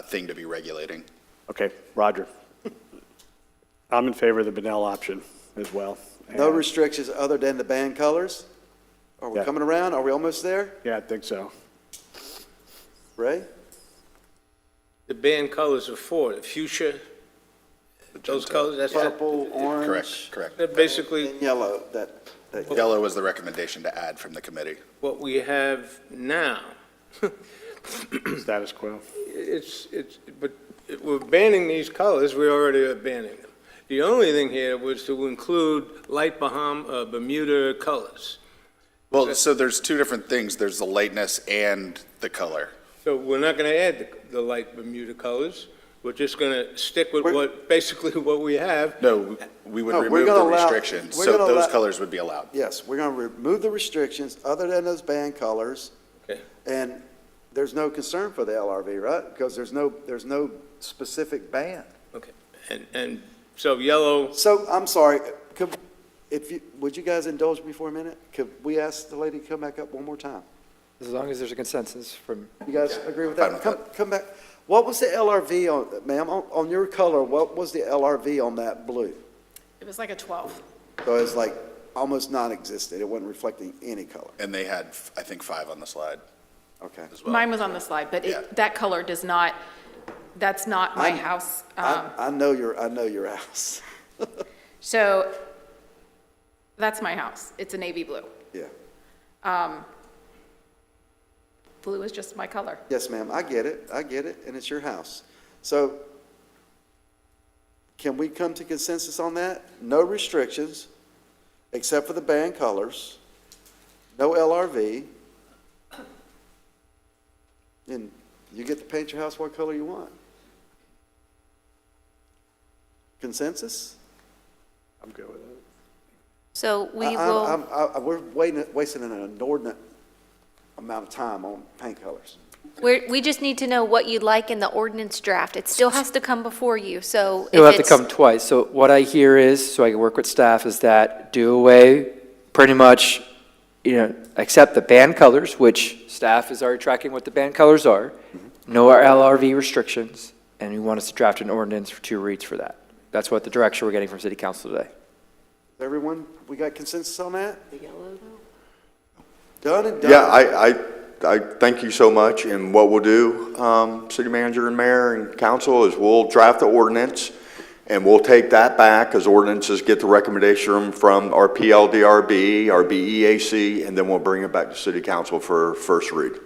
Speaker 19: thing to be regulating.
Speaker 10: Okay, Roger. I'm in favor of the Bunnell option as well.
Speaker 1: No restrictions other than the band colors? Are we coming around? Are we almost there?
Speaker 10: Yeah, I think so.
Speaker 1: Ray?
Speaker 18: The band colors are 4, the fuchsia, those colors, that's
Speaker 1: Purple, orange.
Speaker 19: Correct.
Speaker 18: that basically
Speaker 1: And yellow, that
Speaker 19: Yellow was the recommendation to add from the committee.
Speaker 18: what we have now.
Speaker 10: Status quo.
Speaker 18: But if we're banning these colors, we already are banning them. The only thing here was to include light Bermuda colors.
Speaker 19: Well, so there's 2 different things. There's the lightness and the color.
Speaker 18: So we're not going to add the light Bermuda colors. We're just going to stick with basically what we have.
Speaker 19: No, we would
Speaker 1: No, we're
Speaker 19: remove
Speaker 1: gonna
Speaker 19: the
Speaker 1: allow-
Speaker 19: restrictions,
Speaker 1: we're
Speaker 19: so
Speaker 1: gonna
Speaker 19: those
Speaker 1: allow-
Speaker 19: colors would be allowed.
Speaker 1: Yes, we're going to remove the restrictions other than those band colors.
Speaker 18: Okay.
Speaker 1: And there's no concern for the LRV, right? Because there's no specific band.
Speaker 18: Okay. And so yellow,
Speaker 1: So, I'm sorry, would you guys indulge me for a minute? Could we ask the lady to come back up one more time?
Speaker 12: As long as there's a consensus from,
Speaker 1: You guys agree with
Speaker 19: Fine
Speaker 1: that?
Speaker 19: with
Speaker 1: Come back. What was the LRV on, ma'am, on your color, what was the LRV on that blue?
Speaker 22: It was like a 12.
Speaker 1: So it's like almost non-existent. It wasn't reflecting any color.
Speaker 19: And they had, I think, 5 on the slide
Speaker 1: Okay.
Speaker 19: as well.
Speaker 22: Mine was on the slide, but
Speaker 19: Yeah.
Speaker 22: that color does not, that's not my house.
Speaker 1: I know your house.
Speaker 22: So that's my house. It's a navy blue.
Speaker 1: Yeah.
Speaker 22: Blue is just my color.
Speaker 1: Yes, ma'am, I get it, and it's your house. So, can we come to consensus on that? No restrictions, except for the band colors, no LRV, and you get to paint your house what color you want. Consensus?
Speaker 10: I'm good with it.
Speaker 7: So we will,
Speaker 1: We're wasting an inordinate amount of time on paint colors.
Speaker 7: we just need to know what you'd like in the ordinance draft. It still has to come before you, so
Speaker 12: it'll
Speaker 7: if
Speaker 12: have to come twice. So what I hear is, so I can work with staff, is that do away, pretty much, accept the band colors, which staff is already tracking what the band colors are, no LRV restrictions, and we want us to draft an ordinance for 2 reads for that. That's what the direction we're getting from City Council today.
Speaker 1: Everyone, we got consensus on that? Done and done.
Speaker 17: Yeah, I thank you so much, and what we'll do, city manager and mayor and council, is we'll draft the ordinance, and we'll take that back, as ordinances get the recommendation from our PLDRB, our BEAC, and then we'll bring it back to city council for first read.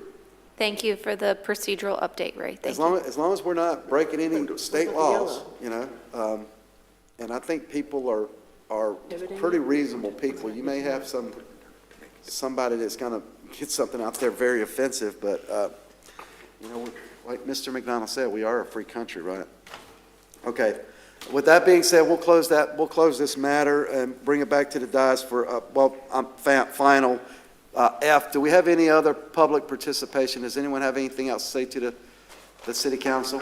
Speaker 7: Thank you for the procedural update, Ray. Thank you.
Speaker 1: As long as we're not breaking any state laws, you know, and I think people are pretty reasonable people. You may have somebody that's gonna get something out there very offensive, but, you know, like Mr. McDonald said, we are a free country, right? Okay. With that being said, we'll close this matter and bring it back to the dais for, final. F, do we have any other public participation? Does anyone have anything else to say to the city council?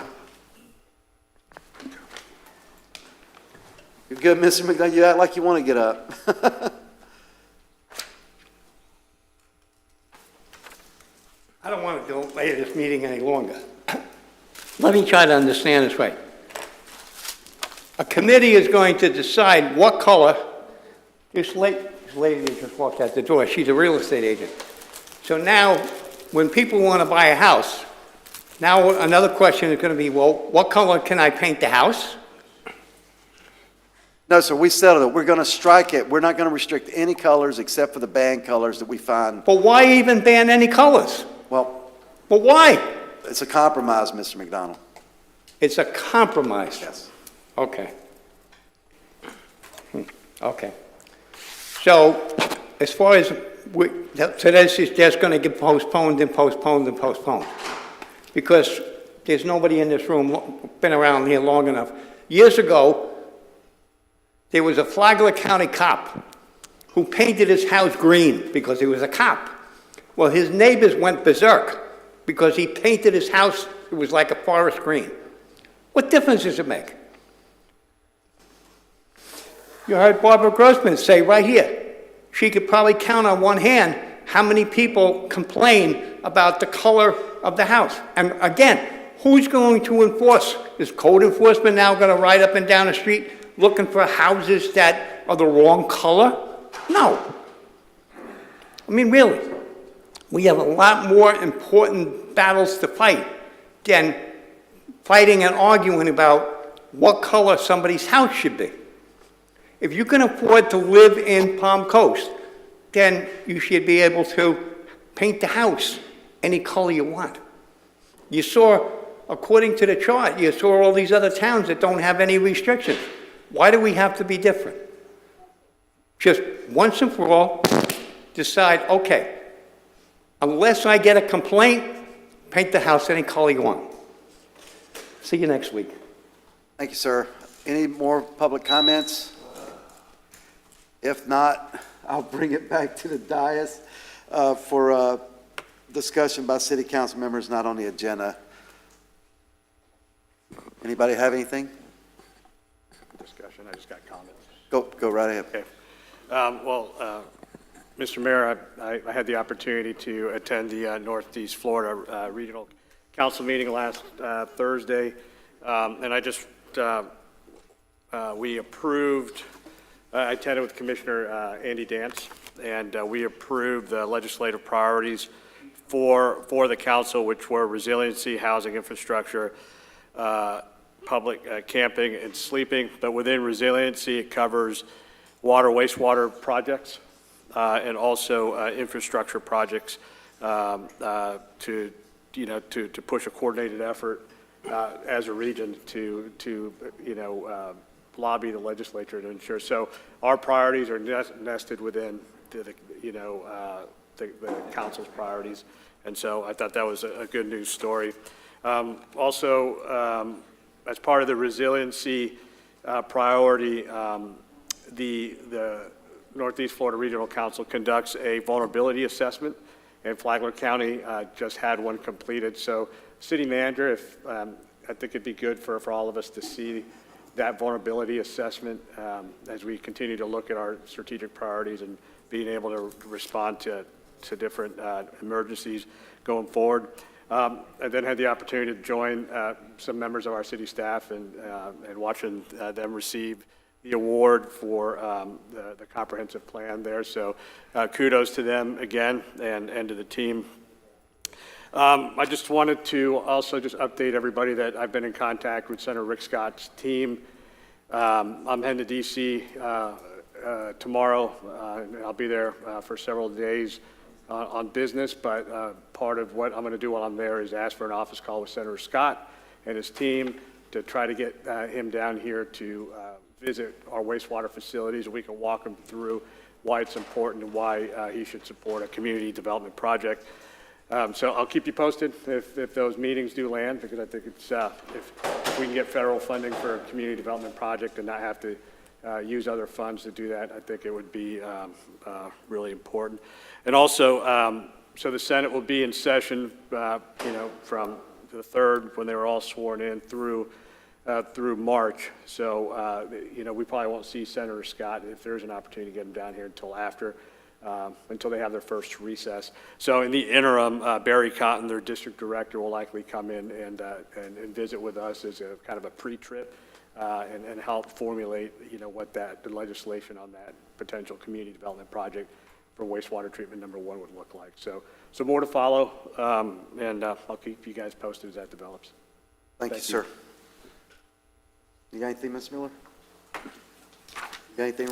Speaker 1: You're good, Mr. McDonough. You act like you want to get up.
Speaker 5: I don't want to delay this meeting any longer. Let me try to understand this right. A committee is going to decide what color, this lady just walked out the door, she's a real estate agent. So now, when people want to buy a house, now another question is going to be, well, what color can I paint the house?
Speaker 1: No, sir, we settled it. We're going to strike it. We're not going to restrict any colors except for the banned colors that we find.
Speaker 5: But why even ban any colors?
Speaker 1: Well,
Speaker 5: but why?
Speaker 1: It's a compromise, Mr. McDonald.
Speaker 5: It's a compromise?
Speaker 1: Yes.
Speaker 5: Okay. Okay. So, as far as, so this is just going to get postponed and postponed and postponed. Because there's nobody in this room been around here long enough. Years ago, there was a Flagler County cop who painted his house green because he was a cop. Well, his neighbors went berserk because he painted his house, it was like a forest green. What difference does it make? You heard Barbara Grossman say right here, she could probably count on one hand how many people complain about the color of the house. And again, who's going to enforce? Is code enforcement now going to ride up and down the street looking for houses that are the wrong color? No. I mean, really, we have a lot more important battles to fight than fighting and arguing about what color somebody's house should be. If you can afford to live in Palm Coast, then you should be able to paint the house any color you want. You saw, according to the chart, you saw all these other towns that don't have any restrictions. Why do we have to be different? Just once and for all, decide, okay, unless I get a complaint, paint the house any color you want. See you next week.
Speaker 1: Thank you, sir. Any more public comments? If not, I'll bring it back to the dais for discussion by city council members not on the agenda. Anybody have anything?
Speaker 10: Discussion, I just got comments.
Speaker 1: Go right ahead.
Speaker 10: Okay. Mr. Mayor, I had the opportunity to attend the Northeast Florida Regional Council meeting last Thursday, and we approved, I attended with Commissioner Andy Dance, and we approved the legislative priorities for the council, which were resiliency, housing infrastructure, public camping and sleeping. But within resiliency, it covers water, wastewater projects, and also infrastructure projects to push a coordinated effort as a region to lobby the legislature to ensure. So our priorities are nested within the council's priorities, and so I thought that was a good news story. Also, as part of the resiliency priority, the Northeast Florida Regional Council conducts a vulnerability assessment, and Flagler County just had one completed. So, city manager, I think it'd be good for all of us to see that vulnerability assessment as we continue to look at our strategic priorities and being able to respond to different emergencies going forward. I then had the opportunity to join some members of our city staff and watching them receive the award for the comprehensive plan there. So kudos to them again and to the team. I just wanted to also just update everybody that I've been in contact with Senator Rick Scott's team. I'm heading to D.C. Tomorrow. And I'll be there for several days on business, but part of what I'm going to do while I'm there is ask for an office call with Senator Scott and his team to try to get him down here to visit our wastewater facilities, and we can walk him through why it's important and why he should support a community development project. So I'll keep you posted if those meetings do land, because I think it's, if we can get federal funding for a community development project and not have to use other funds to do that, I think it would be really important. And also, so the Senate will be in session, from the 3rd, when they were all sworn in, through March. So, we probably won't see Senator Scott, if there's an opportunity to get him down here, until after, until they have their first recess. So in the interim, Barry Cotton, their district director, will likely come in and visit with us as a kind of a pre-trip and help formulate, what the legislation on that potential community development project for wastewater treatment number 1 would look like. So more to follow, and I'll keep you guys posted as that develops.
Speaker 1: Thank you, sir. You got anything, Ms. Miller? You got anything,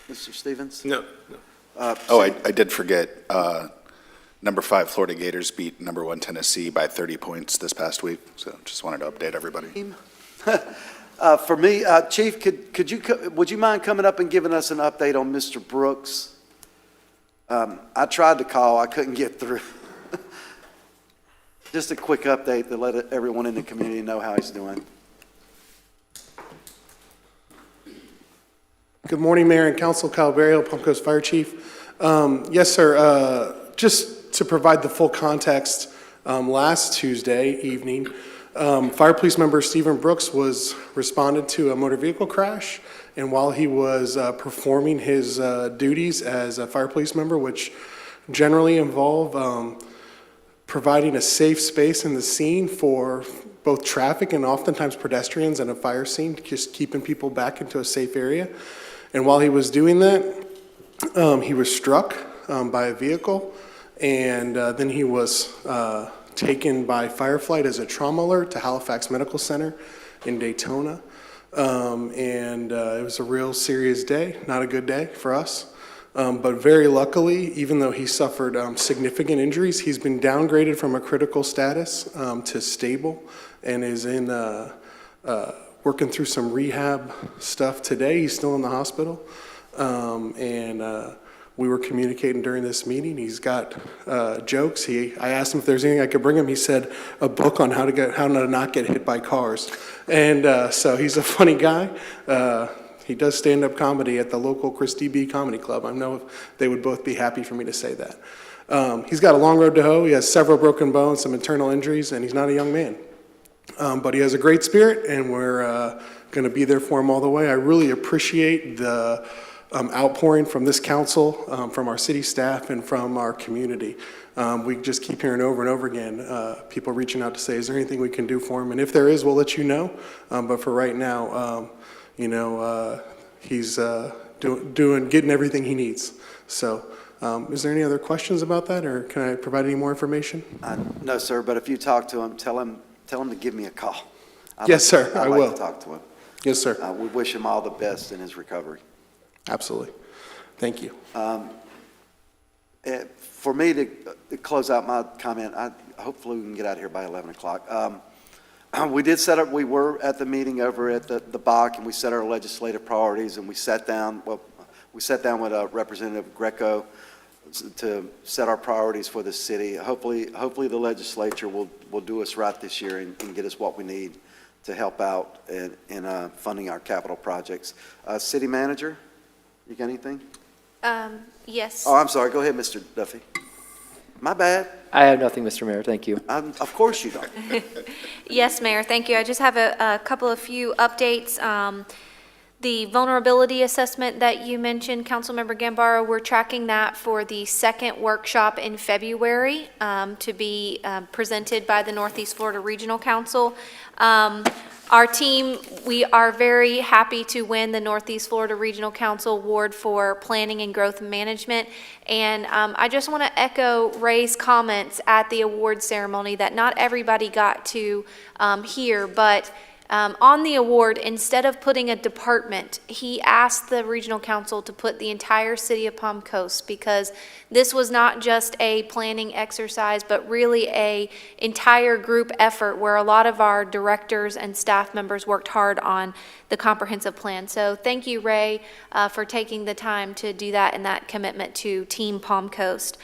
Speaker 1: Mr. Stevens?
Speaker 18: No.
Speaker 19: I did forget. Number 5 Florida Gators beat number 1 Tennessee by 30 points this past week. So just wanted to update everybody.
Speaker 1: For me, Chief, would you mind coming up and giving us an update on Mr. Brooks? I tried to call, I couldn't get through. Just a quick update to let everyone in the community know how he's doing.
Speaker 4: Good morning, Mayor and Council. Kyle Berrio, Palm Coast Fire Chief. Yes, sir. Just to provide the full context, last Tuesday evening, Fire Police member Stephen Brooks was responded to a motor vehicle crash, and while he was performing his duties as a fire police member, which generally involve providing a safe space in the scene for both traffic and oftentimes pedestrians in a fire scene, just keeping people back into a safe area. And while he was doing that, he was struck by a vehicle, and then he was taken by Fireflight as a trauma alert to Halifax Medical Center in Daytona. And it was a real serious day, not a good day for us. But very luckily, even though he suffered significant injuries, he's been downgraded from a critical status to stable, and is in working through some rehab stuff today. He's still in the hospital. We were communicating during this meeting. He's got jokes. I asked him if there's anything I could bring him. He said a book on how to not get hit by cars. And so he's a funny guy. He does stand-up comedy at the local Christie B Comedy Club. I know they would both be happy for me to say that. He's got a long road to hoe. He has several broken bones, some internal injuries, and he's not a young man. But he has a great spirit, and we're going to be there for him all the way. I really appreciate the outpouring from this council, from our city staff, and from our community. We just keep hearing over and over again, people reaching out to say, is there anything we can do for him? And if there is, we'll let you know. But for right now, he's getting everything he needs. So is there any other questions about that, or can I provide any more information?
Speaker 1: No, sir, but if you talk to him, tell him to give me a call.
Speaker 4: Yes, sir, I will.
Speaker 1: I'd like to talk to him.
Speaker 4: Yes, sir.
Speaker 1: We wish him all the best in his recovery.
Speaker 4: Absolutely. Thank you.
Speaker 1: For me to close out my comment, hopefully we can get out of here by 11 o'clock. We were at the meeting over at the BOC, and we set our legislative priorities, and we sat down with Representative Greco to set our priorities for the city. Hopefully the legislature will do us right this year and get us what we need to help out in funding our capital projects. City Manager, you got anything?
Speaker 7: Yes.
Speaker 1: Oh, I'm sorry. Go ahead, Mr. Duffy. My bad.
Speaker 12: I have nothing, Mr. Mayor. Thank you.
Speaker 1: Of course you don't.
Speaker 7: Yes, Mayor, thank you. I just have a few updates. The vulnerability assessment that you mentioned, Councilmember Gambaro, we're tracking that for the second workshop in February to be presented by the Northeast Florida Regional Council. Our team, we are very happy to win the Northeast Florida Regional Council Award for Planning and Growth Management. And I just want to echo Ray's comments at the award ceremony that not everybody got to hear, but on the award, instead of putting a department, he asked the regional council to put the entire city of Palm Coast, because this was not just a planning exercise, but really a entire group effort where a lot of our directors and staff members worked hard on the comprehensive plan. So thank you, Ray, for taking the time to do that and that commitment to Team Palm Coast.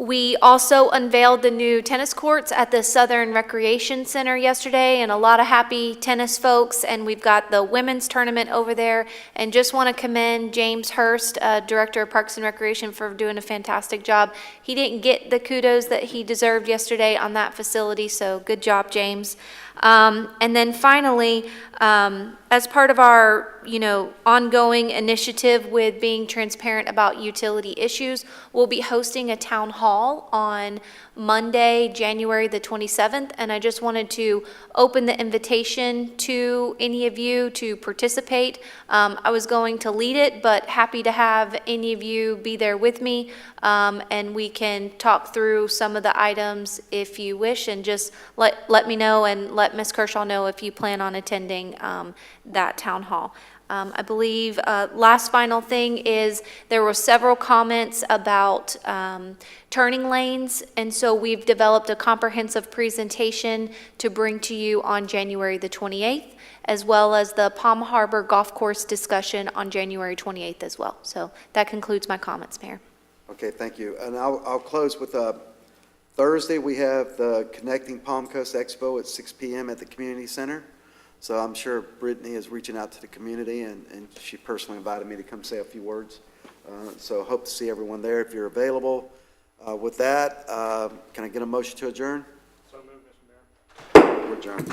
Speaker 7: We also unveiled the new tennis courts at the Southern Recreation Center yesterday, and a lot of happy tennis folks, and we've got the women's tournament over there. And just want to commend James Hurst, Director of Parks and Recreation, for doing a fantastic job. He didn't get the kudos that he deserved yesterday on that facility, so good job, James. And then finally, as part of our, ongoing initiative with being transparent about utility issues, we'll be hosting a town hall on Monday, January the 27th, and I just wanted to open the invitation to any of you to participate. I was going to lead it, but happy to have any of you be there with me, and we can talk through some of the items if you wish, and just let me know and let Ms. Kershaw know if you plan on attending that town hall. I believe last final thing is there were several comments about turning lanes, and so we've developed a comprehensive presentation to bring to you on January the 28th, as well as the Palm Harbor Golf Course discussion on January 28th as well. So that concludes my comments, Mayor.
Speaker 1: Okay, thank you. And I'll close with Thursday, we have the Connecting Palm Coast Expo at 6 p.m. at the Community Center. So I'm sure Brittany is reaching out to the community, and she personally invited me to come say a few words. So hope to see everyone there if you're available. With that, can I get a motion to adjourn? So moved, Mr. Mayor. We're adjourned.